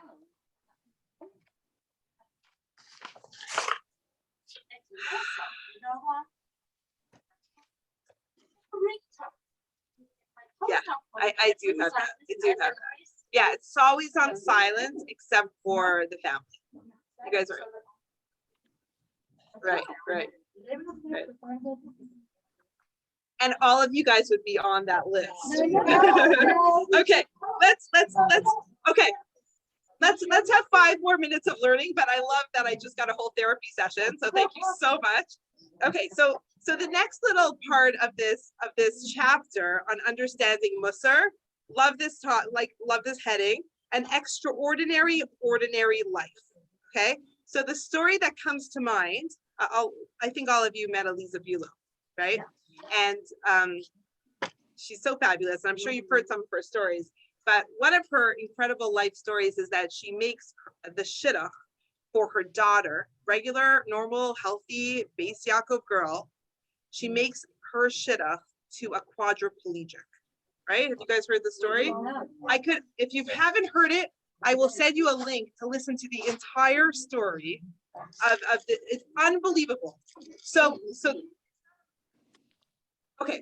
Yeah, I do have that. I do have that. Yeah, it's always on silent except for the family. You guys are right. And all of you guys would be on that list. No. Okay, okay. Let's have 5 more minutes of learning, but I love that I just got a whole therapy session. So thank you so much. Okay, so the next little part of this chapter on understanding Musar, love this heading, an extraordinary ordinary life. Okay, so the story that comes to mind, I think all of you met Elisa Bulow, right? Yeah. And she's so fabulous, and I'm sure you've heard some of her stories. But one of her incredible life stories is that she makes the shidduch for her daughter, regular, normal, healthy, Beis Yaakov girl. She makes her shidduch to a quadriplegic, right? Have you guys heard the story? I could, if you haven't heard it, I will send you a link to listen to the entire story of the, it's unbelievable. So okay.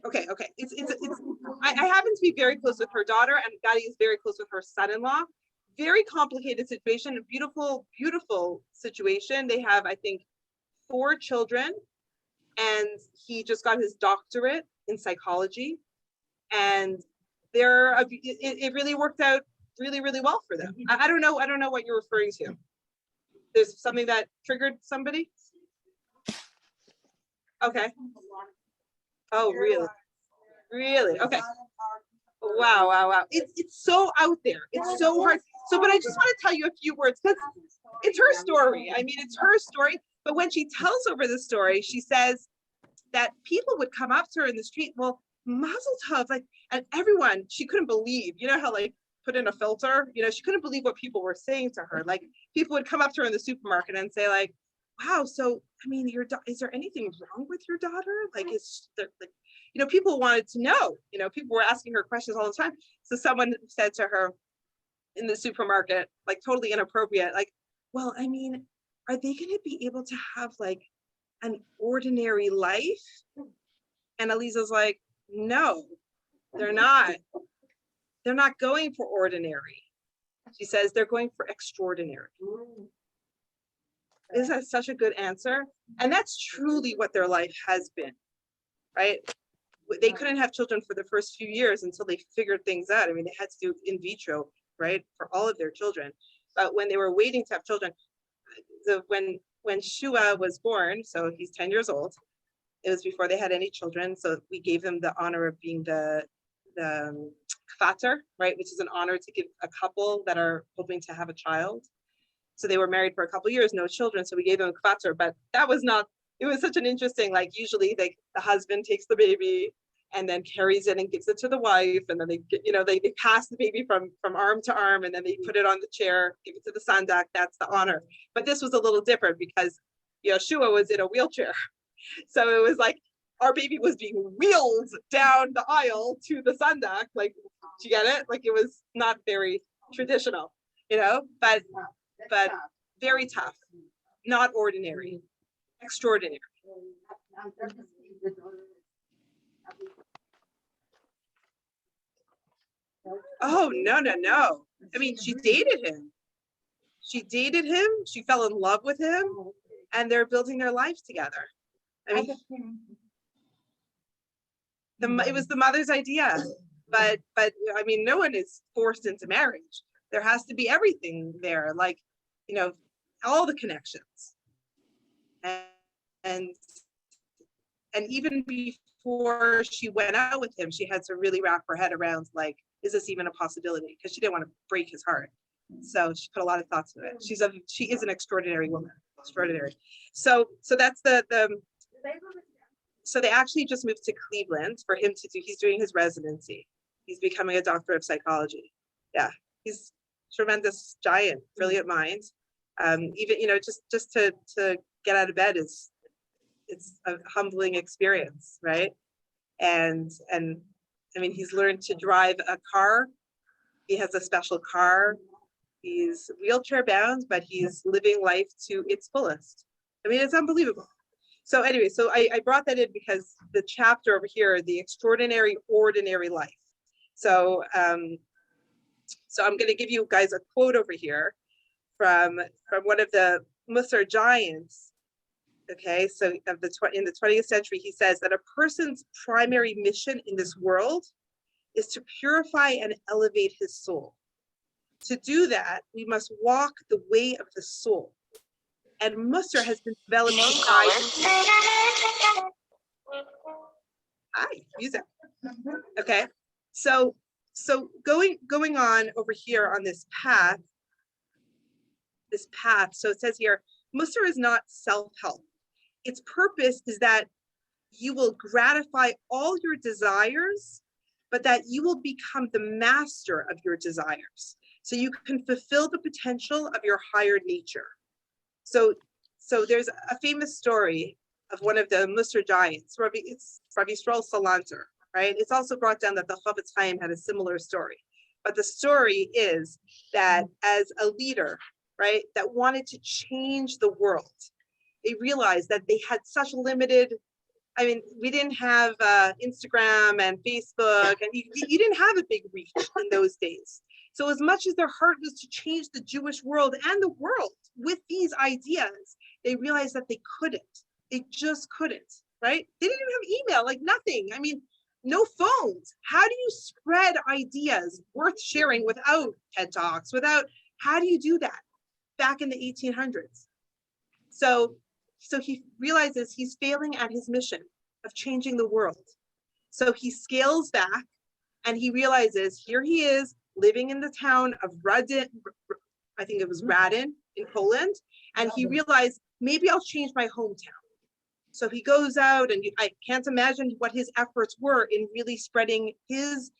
I happen to be very close with her daughter, and Gadi is very close with her son-in-law. Very complicated situation, a beautiful, beautiful situation. They have, I think, 4 children, and he just got his doctorate in psychology, and it really worked out really, really well for them. I don't know what you're referring to. There's something that triggered somebody? Okay. Oh, really? Really? Okay. Wow. It's so out there. It's so hard. So, but I just want to tell you a few words because it's her story. I mean, it's her story. But when she tells over the story, she says that people would come up to her in the street. Well, Mazel Tov, like, and everyone, she couldn't believe, you know how like put in a filter, you know, she couldn't believe what people were saying to her. Like people would come up to her in the supermarket and say like, wow, so, I mean, is there anything wrong with your daughter? Like, is there, like, you know, people wanted to know, you know, people were asking her questions all the time. So someone said to her in the supermarket, like totally inappropriate, like, well, I mean, are they going to be able to have like an ordinary life? And Elisa's like, no, they're not. They're not going for ordinary. She says they're going for extraordinary. Isn't that such a good answer? And that's truly what their life has been, right? They couldn't have children for the first few years until they figured things out. I mean, they had to do in vitro, right, for all of their children. But when they were waiting to have children, when Shua was born, so he's 10 years old, it was before they had any children. So we gave them the honor of being the kvater, right, which is an honor to give a couple that are hoping to have a child. So they were married for a couple of years, no children. So we gave them a kvater, but that was not, it was such an interesting, like usually the husband takes the baby and then carries it and gives it to the wife. And then they pass the baby from arm to arm, and then they put it on the chair, give it to the sandak. That's the honor. But this was a little different because Yeshua was in a wheelchair. So it was like our baby was being wheeled down the aisle to the sandak. Like, do you get it? Like it was not very traditional, but very tough, not ordinary, extraordinary. Oh, no. I mean, she dated him. She fell in love with him, and they're building their lives together. I mean, it was the mother's idea, but I mean, no one is forced into marriage. There has to be everything there, like, all the connections. And even before she went out with him, she had to really wrap her head around, like, is this even a possibility? Because she didn't want to break his heart. So she put a lot of thoughts into it. She is an extraordinary woman. Extraordinary. So that's so they actually just moved to Cleveland for him to do, he's doing his residency. He's becoming a doctor of psychology. Yeah, he's tremendous giant, brilliant mind. Even, just to get out of bed it's a humbling experience, right? And I mean, he's learned to drive a car. He has a special car. He's wheelchair bound, but he's living life to its fullest. I mean, it's unbelievable. So anyway, so I brought that in because the chapter over here, the extraordinary, ordinary life. So I'm going to give you guys a quote over here from one of the Musar giants. Okay, so in the 20th century, he says that a person's primary mission in this world is to purify and elevate his soul. To do that, we must walk the way of the soul. And Musar has been developed to guide. Hi, music. Okay, so going on over here on this path. So it says here, Musar is not self-help. Its purpose is that you will gratify all your desires, but that you will become the master of your desires. So you can fulfill the potential of your higher nature. So there's a famous story of one of the Musar giants, Rav Israel Salantar, right? It's also brought down that the Chavetz Chaim had a similar story. But the story is that as a leader, right, that wanted to change the world, they realized that they had such limited, I mean, we didn't have Instagram and Facebook, and you didn't have a big reach in those days. So as much as their heart was to change the Jewish world and the world with these ideas, they realized that they couldn't. They just couldn't, right? They didn't even have email, like nothing. I mean, no phones. How do you spread ideas worth sharing without TED Talks, how do you do that back in the 1800s? So he realizes he's failing at his mission of changing the world. So he scales back and he realizes here he is living in the town of Radin, I think it was Radin in Poland. And he realized maybe I'll change my hometown. So he goes out and I can't imagine what his efforts were in really spreading his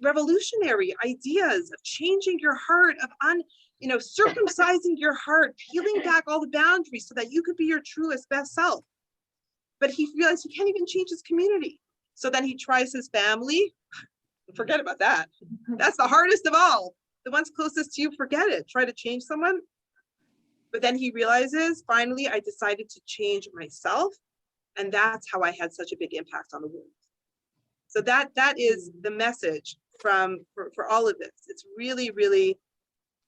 revolutionary ideas of changing your heart, of circumcising your heart, peeling back all the boundaries so that you could be your truest best self. But he realized he can't even change his community. So then he tries his family. Forget about that. That's the hardest of all. The ones closest to you, forget it. Try to change someone. But then he realizes, finally, I decided to change myself. And that's how I had such a big impact on the world. So that is the message for all of this. It's really, really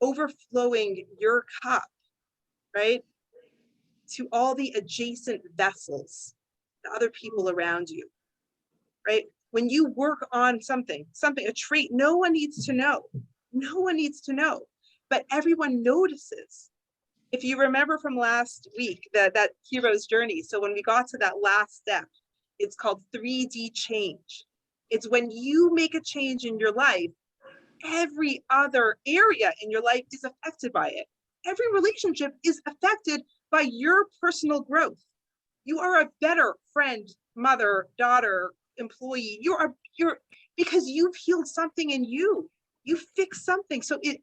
overflowing your cup, right, to all the adjacent vessels, the other people around you, right? When you work on something, a trait, no one needs to know. No one needs to know, but everyone notices. If you remember from last week, that hero's journey, so when we got to that last step, it's called 3D change. It's when you make a change in your life, every other area in your life is affected by it. Every relationship is affected by your personal growth. You are a better friend, mother, daughter, employee. You're because you've healed something in you. You fix something, so it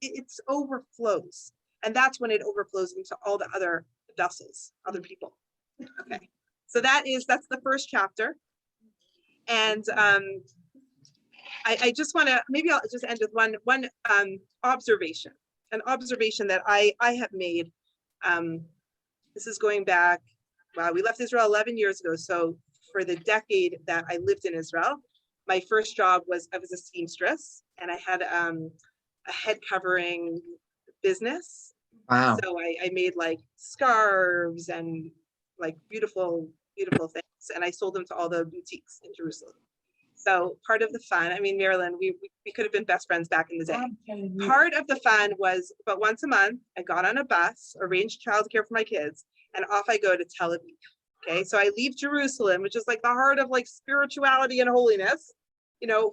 overflows, and that's when it overflows into all the other vessels, other people. Okay, so that's the first chapter, and I just want to, maybe I'll just end with one observation, an observation that I have made. This is going back. Wow, we left Israel 11 years ago, so for the decade that I lived in Israel, my first job was I was a seamstress, and I had a head covering business. Wow. So I made like scarves and like beautiful things, and I sold them to all the boutiques in Jerusalem. So part of the fun, I mean, Marilyn, we could have been best friends back in the day. Part of the fun was, but once a month, I got on a bus, arranged childcare for my kids, and off I go to Tel Aviv. Okay, so I leave Jerusalem, which is like the heart of like spirituality and holiness,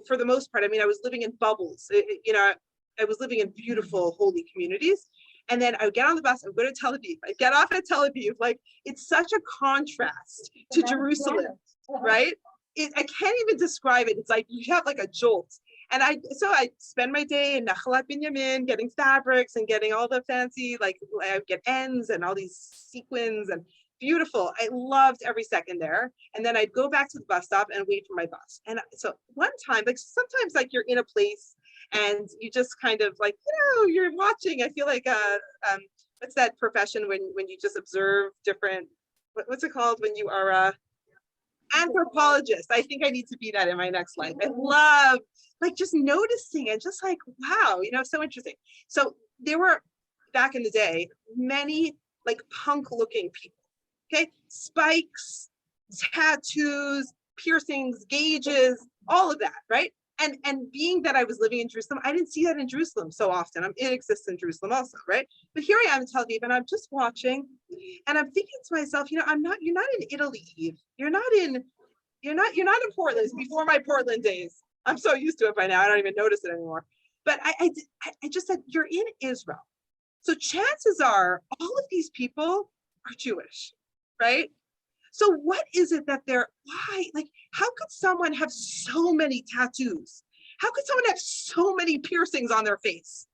for the most part. I mean, I was living in bubbles, I was living in beautiful, holy communities. And then I would get on the bus, I would go to Tel Aviv. I get off at Tel Aviv. Like, it's such a contrast to Jerusalem, right? I can't even describe it. It's like you have like a jolt. And I spend my day in Nachalat Binyamin getting fabrics and getting all the fancy, like I would get ends and all these sequins and beautiful. I loved every second there. And then I'd go back to the bus stop and wait for my bus. And so one time, like sometimes like you're in a place and you just kind of like, you're watching. I feel like what's that profession when you just observe different, what's it called when you are anthropologist? I think I need to be that in my next life. I love like just noticing and just like, wow, so interesting. So there were back in the day many like punk looking people, Okay, spikes, tattoos, piercings, gauges, all of that, right? And being that I was living in Jerusalem, I didn't see that in Jerusalem so often. It exists in Jerusalem also, right? But here I am in Tel Aviv, and I'm just watching, and I'm thinking to myself, you're not in Italy, Eve. You're not in Portland. It's before my Portland days. I'm so used to it by now, I don't even notice it anymore. But I just said, you're in Israel. So chances are all of these people are Jewish, right? So what is it that why? Like, how could someone have so many tattoos? How could someone have so many piercings on their face?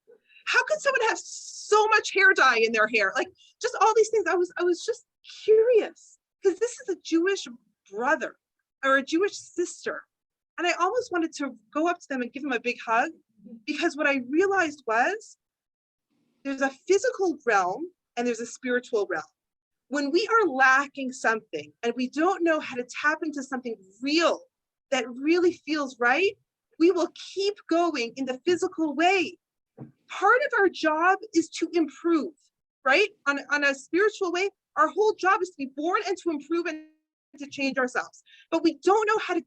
How could someone have so much hair dye in their hair? Like, just all these things. I was just curious, because this is a Jewish brother or a Jewish sister. And I almost wanted to go up to them and give them a big hug, because what I realized was there's a physical realm and there's a spiritual realm. When we are lacking something and we don't know how to tap into something real that really feels right, we will keep going in the physical way. Part of our job is to improve, right? On a spiritual way, our whole job is to be born and to improve and to change ourselves. But we don't know how to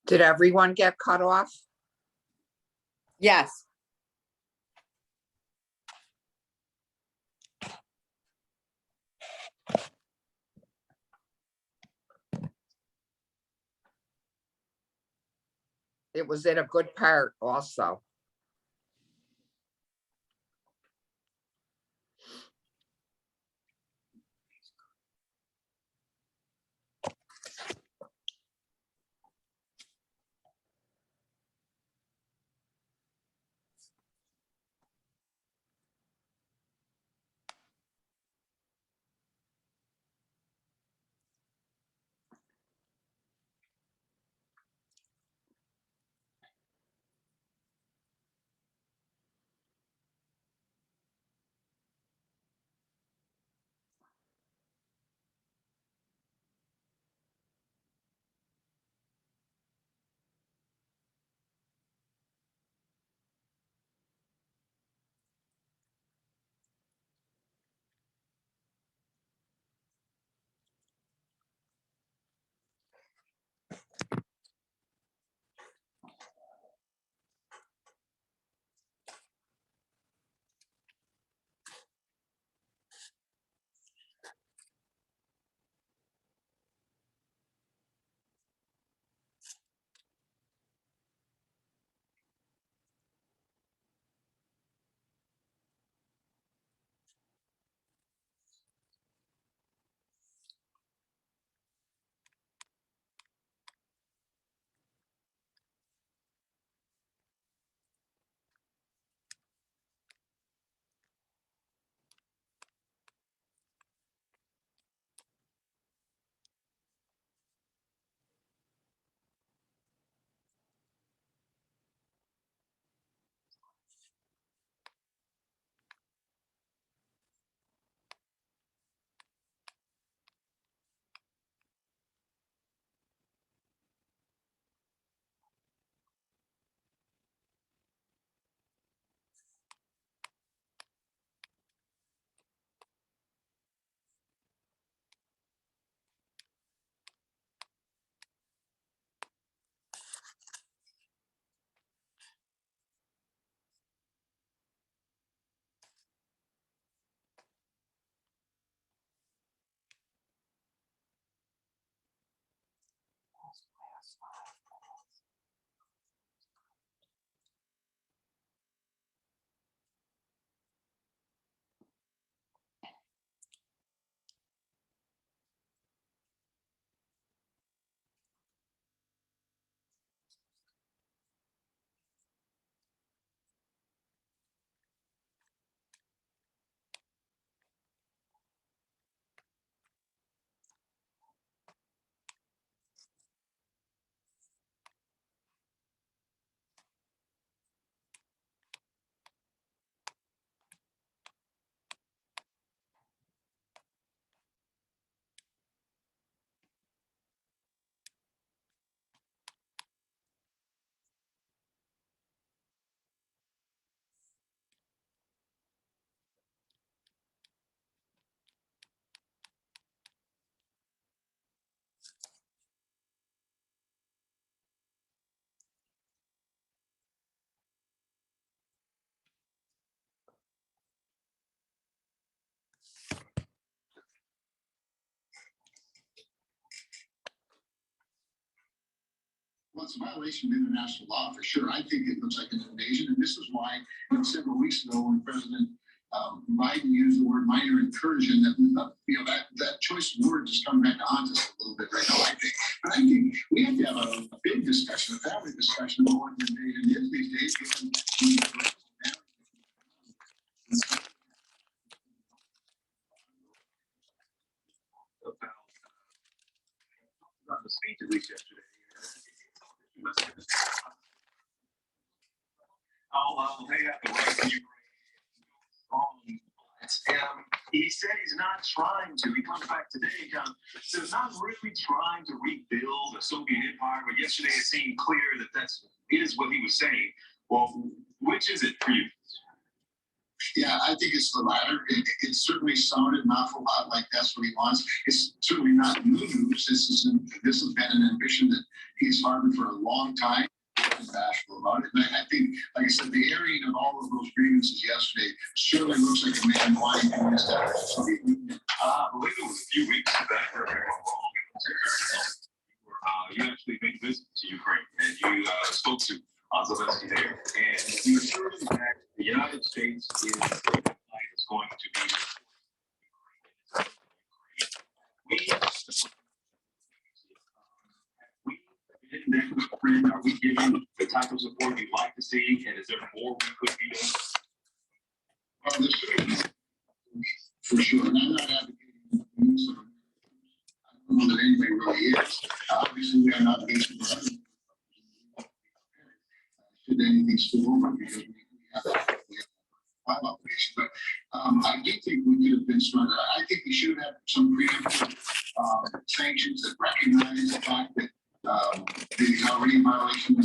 Did everyone get cut off? Yes. It was in a good part also. Well, it's a violation of international law for sure. I think it looks like an invasion, and this is why, several weeks ago, when President Biden used the word minor incursion, that choice of word just coming back to haunt us a little bit right now, I think. But I think we have to have a big discussion, a family discussion about what an invasion is these days. On the speech at least yesterday. I'll hang out the right to Ukraine. He said he's not trying to. He comes back today, John. So he's not really trying to rebuild the Soviet empire, but yesterday it seemed clear that is what he was saying. Well, which is it for you? Yeah, I think it's the latter. It certainly sounded an awful lot like that's what he wants. It's certainly not new news. This has been an ambition that he's harbored for a long time. I'm bashful about it. And I think, like I said, the airing of all of those grievances yesterday certainly looks like a man wanting to use that. I believe it was a few weeks back. You actually made a visit to Ukraine and you spoke to Zelensky there, and you assured him that the United States is going to be. Are we giving the type of support you'd like to see, and is there more we could be doing? Well, there certainly is, for sure, and I'm not advocating use of. I don't know that anybody really is. Obviously, we are not facing should anything spill over because we have five operations. But I do think we could have been stronger. I think we should have some preemptive sanctions that recognize the fact that he's already in violation of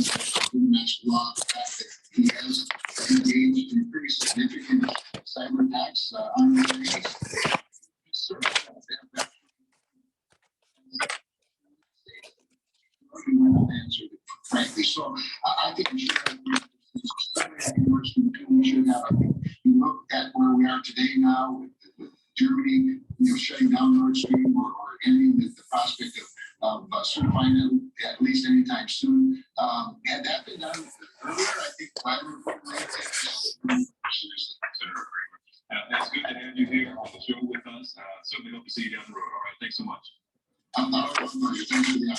international law, the fact that he has engaged in pretty significant cyber attacks on the States. Frankly, so I think we should have you look at where we are today now with Germany, shutting down Nord Stream or ending the prospect of certifying it at least anytime soon. Had that been done earlier, I think Vladimir Putin Senator Kramer. It's good to have you here on the show with us. Certainly hope to see you down the road. All right, thanks so much. Thanks for the opportunity.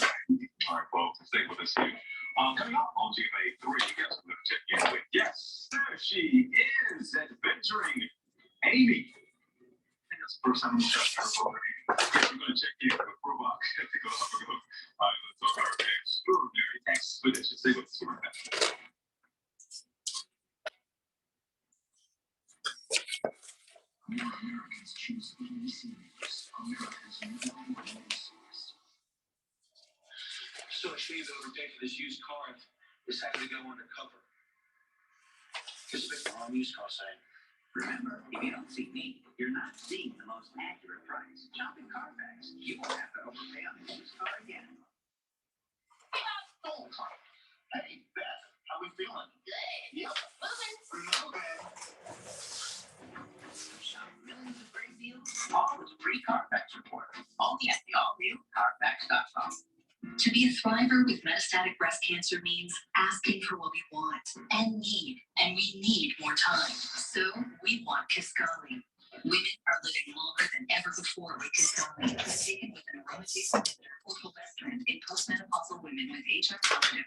All right, folks, stay with us here. Coming up on GMA 3, guess I'm going to check in with. Yes, there she is, adventuring Amy. I think that's the first time we've got her already. Yes, we're going to check in with Robot. Let's talk about our extraordinary expedition. Stay with us for that. More Americans choose VCs. America's number one source. So ashamed of a ridiculous used car, decided to go undercover. Just picked the wrong used car site. Remember, if you don't see me, you're not seeing the most accurate price. Shop in Carfax. You won't have to overpay on a used car again. Hey, Beth, how we feeling? Good. Yep. Moving. Shop millions of great deals, all with a free Carfax report. Only at the all-new Carfax.com. To be a thriver with metastatic breast cancer means asking for what we want and need, and we need more time. So we want Kisqali. Women are living longer than ever before with Kisqali. Taken with an aromatase inhibitor or fulvestrant in postmenopausal women with HR-positive.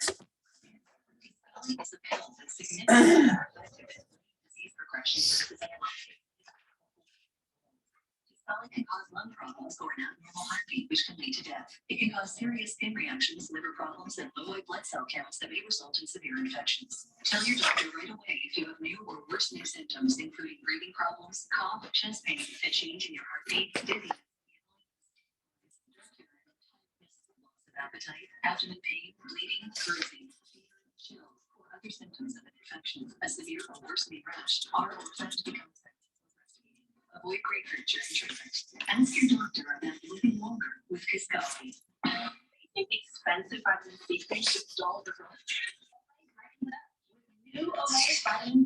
Kisqali is a pill that significantly affects disease progression versus antibiotics. Kisqali can cause lung problems or an abnormal heartbeat, which can lead to death. It can cause serious skin reactions, liver problems, and low white blood cell counts that may result in severe infections. Tell your doctor right away if you have new or worsening symptoms, including breathing problems, cough, chest pain, a change in your heartbeat, dizziness, loss of appetite, abdomen pain, bleeding, bruising, fever, chills, or other symptoms of an infection, a severe or worsening rash, are or plan to become infected. Avoid grapefruit during treatment. Ask your doctor about living longer with Kisqali. Expensive vitamin C cream to dull the growth. New Omega vitamin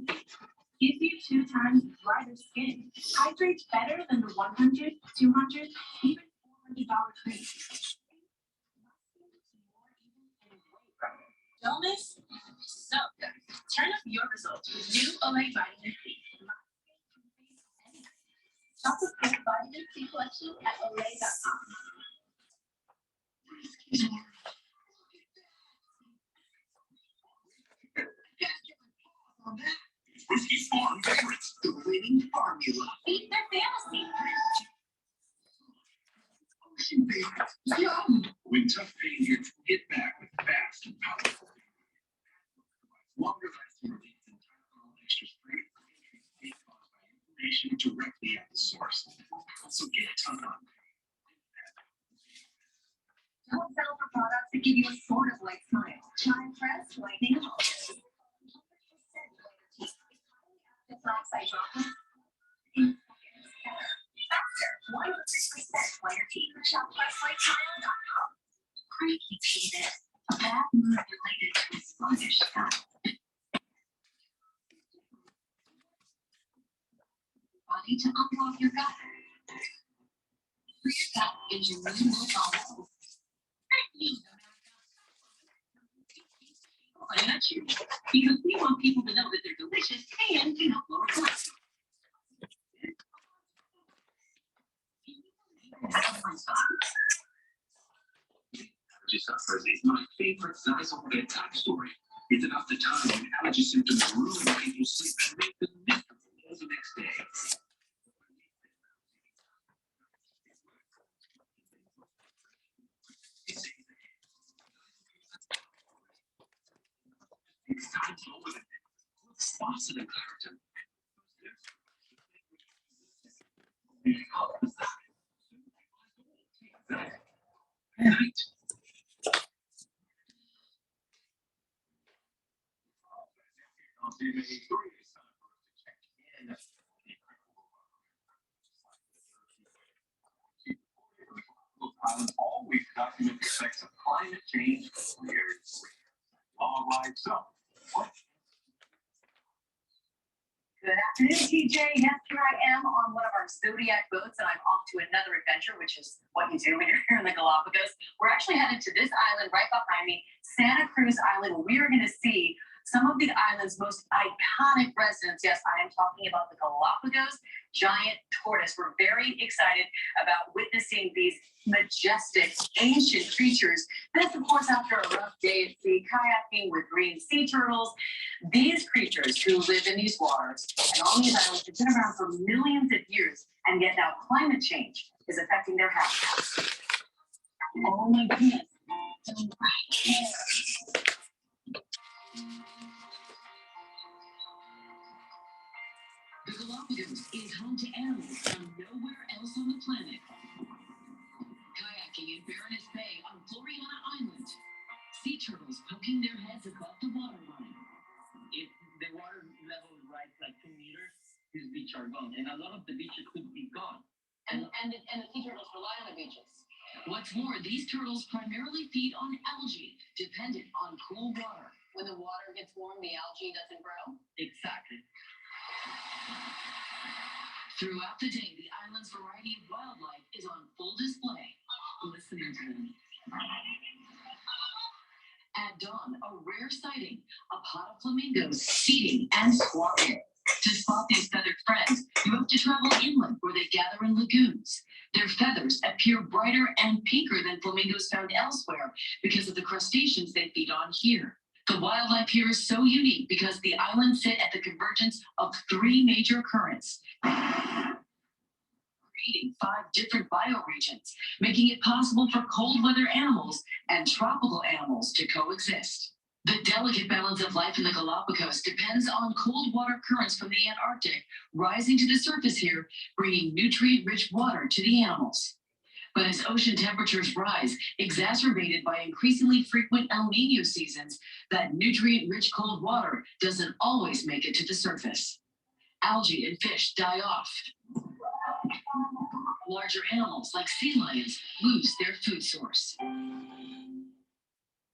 C gives you 2 times brighter skin. Hydrates better than the $100, $200, even $400 cream. illness? So, turn up your results with new Olay Vitamin C. Shop the Quick Vitamin C collection at Olay.com. Whiskey's Farm favorites, the winning formula. Beat their fantasy. Ocean favorites, yum! When tough pain hits, get back with fast and powerful. Longer lasting relief than Tylenol extra strength pain caused by inflammation directly at the source. So get ton on. Don't settle for products that give you a sort of light smile. Try Press Lightning Holidays. The flaxseed chocolate. Faster, 100% whiter teeth. Shop PressLightSmile.com. Creaky penis. A bad mood related to a sluggish gut. Body to unblock your gut. For your gut is your new most and that's you. Because we want people to know that they're delicious and can help lower cholesterol. Allergy sufferers is my favorite Zyzal bedtime story. It's about the time when allergy symptoms ruin people's sleep and make them miserable the next day. It's time to lower the spots in the Claritin. Night. Always document the effects of climate change for areas long life zone. Good afternoon, TJ. Yes, here I am on one of our Zodiac boats, and I'm off to another adventure, which is what you do when you're here in the Galapagos. We're actually headed to this island right behind me, Santa Cruz Island. We are going to see some of the island's most iconic residents. Yes, I am talking about the Galapagos giant tortoise. We're very excited about witnessing these majestic, ancient creatures. This, of course, after a rough day at sea, kayaking with green sea turtles. These creatures who live in these waters and on these islands have been around for millions of years, and yet now climate change is affecting their habitats. Oh my goodness. Right there. The Galapagos is home to animals found nowhere else on the planet. Kayaking in Baroness Bay on Floriana Island. Sea turtles poking their heads above the waterline. If the water level rises like 2 meters, these beaches are gone, and a lot of the beaches could be gone. And the sea turtles rely on the beaches. What's more, these turtles primarily feed on algae, dependent on cool water. When the water gets warm, the algae doesn't grow. Exactly. Throughout the day, the island's variety of wildlife is on full display. Listening to them. At dawn, a rare sighting, a pod of flamingos feeding and squawking. To spot these feathered friends, you have to travel inland where they gather in lagoons. Their feathers appear brighter and pinker than flamingos found elsewhere because of the crustaceans they feed on here. The wildlife here is so unique because the islands sit at the convergence of 3 major currents, creating 5 different bioregions, making it possible for cold weather animals and tropical animals to coexist. The delicate balance of life in the Galapagos depends on cold water currents from the Antarctic rising to the surface here, bringing nutrient-rich water to the animals. But as ocean temperatures rise, exacerbated by increasingly frequent El Niño seasons, that nutrient-rich cold water doesn't always make it to the surface. Algae and fish die off. Larger animals like sea lions lose their food source.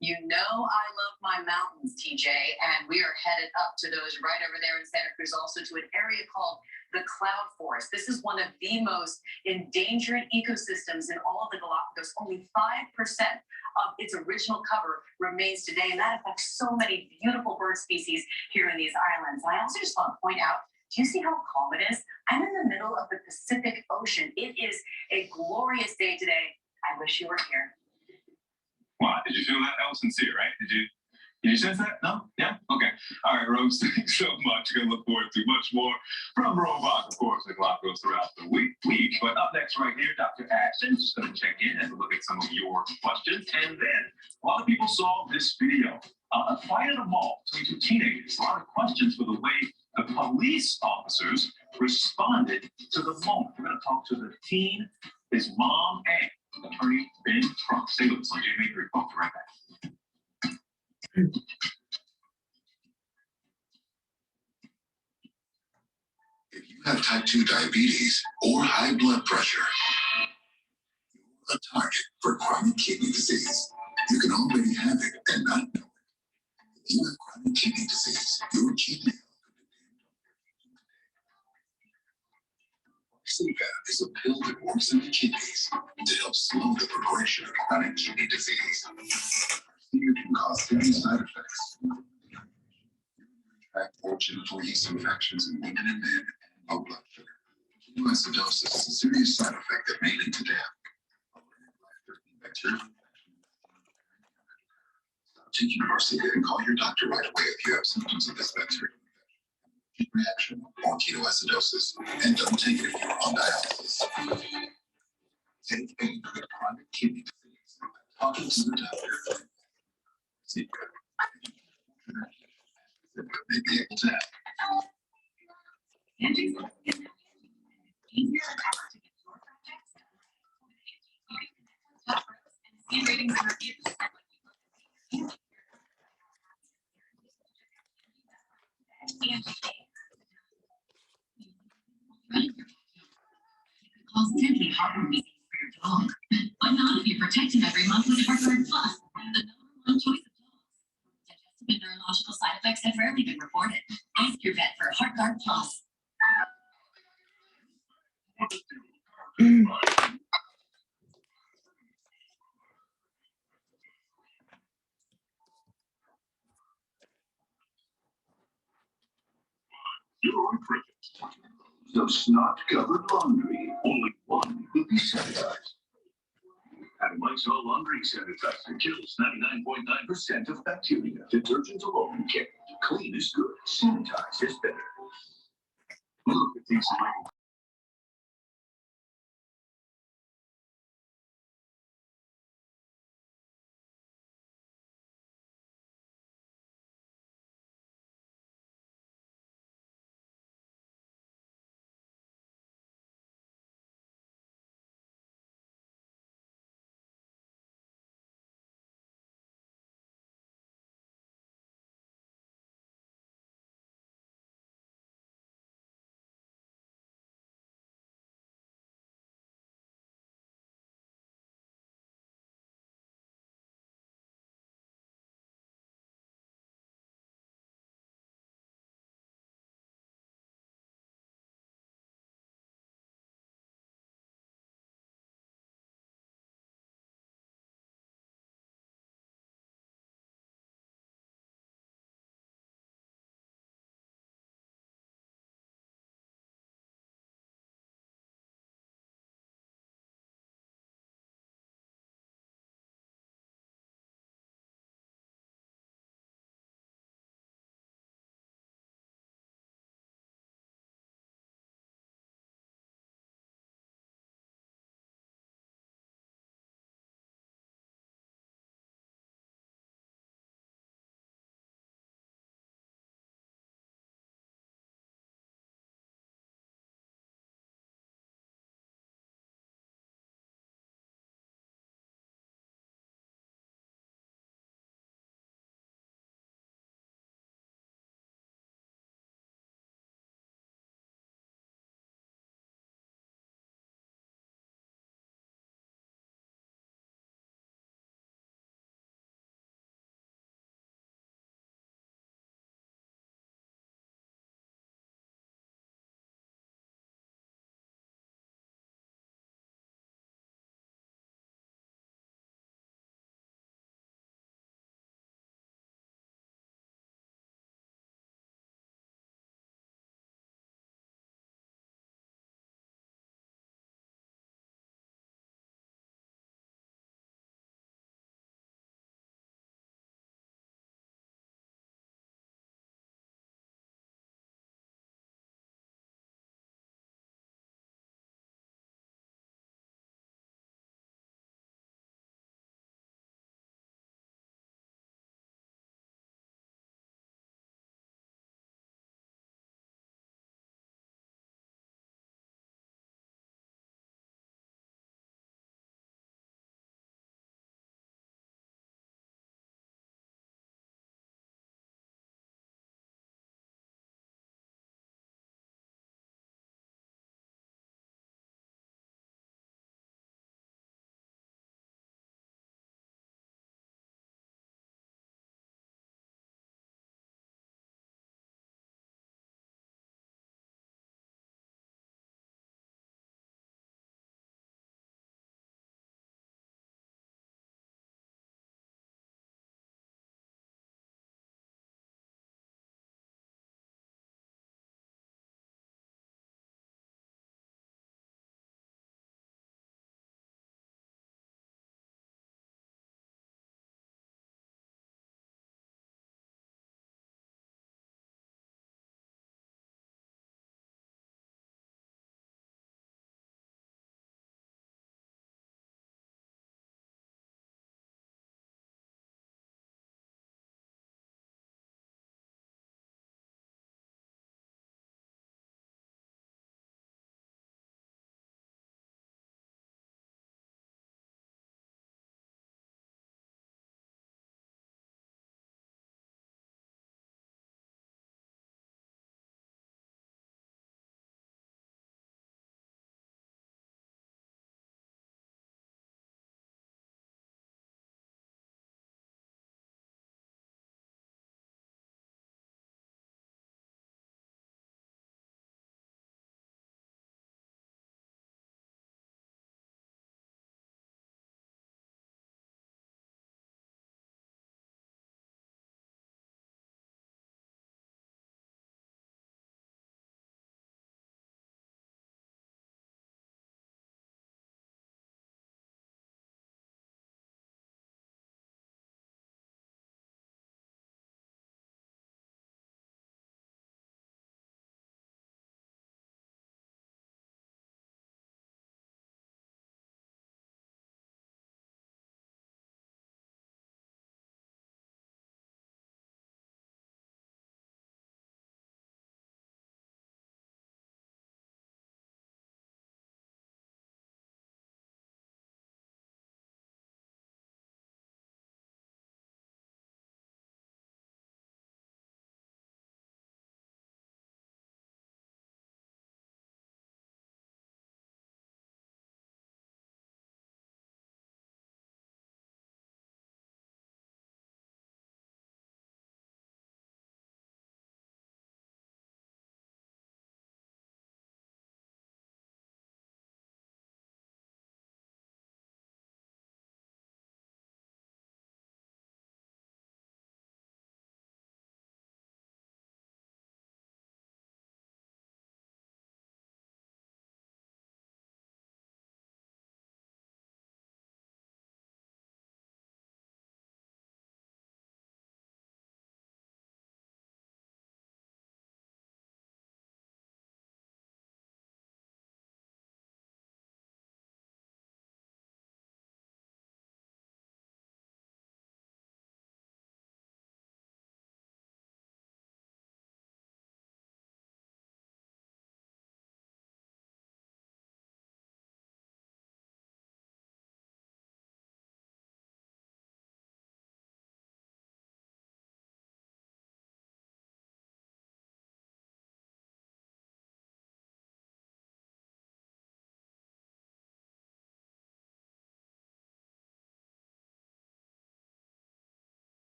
You know I love my mountains, TJ, and we are headed up to those right over there in Santa Cruz, also to an area called the Cloud Forest. This is one of the most endangered ecosystems in all of the Galapagos. Only 5% of its original cover remains today, and that affects so many beautiful bird species here in these islands. And I also just want to point out, do you see how calm it is? I'm in the middle of the Pacific Ocean. It is a glorious day today. I wish you were here. Wow, did you feel that? That was sincere, right? Did you sense that? No? Yeah? Okay. All right, Rose, thanks so much. Gonna look forward to much more from Robot, of course, the Galapagos throughout the week. But up next right here, Dr. Ashton, just gonna check in and look at some of your questions. And then a lot of people saw this video. A fight at a mall between two teenagers. A lot of questions for the way the police officers responded to the moment. We're gonna talk to the teen, his mom, and attorney Ben Trump. Stay with us on JMA Report right back. If you have type 2 diabetes or high blood pressure, you're a target for chronic kidney disease. You can already have it and not know it. If you have chronic kidney disease, your kidney health could depend on is a pill that works in the kidneys to help slow the progression of chronic kidney disease. It can cause serious side effects. Tract or genital yeast infections in women and men, and low blood sugar. Ketoacidosis is a serious side effect that may lead to death. Bacterial infection. Stop taking Foreskin and call your doctor right away if you have symptoms of this bacterial infection, reaction, or ketoacidosis, and don't take it if you're on dialysis. Take a good chronic kidney disease. Talking to the doctor. Secret. That may be able to help. Cause deadly heartworm disease for your dog, but not if you protect him every month with HeartGuard Plus, the #1 choice of dogs. Digestive and neurological side effects have rarely been reported. Ask your vet for HeartGuard Plus. Your cricket. So snot-covered laundry, only one will be sanitized. And Lysol laundry sanitizer kills 99.9% of bacteria. Detergent alone can't. Clean is good. Sanitize is better. Look at these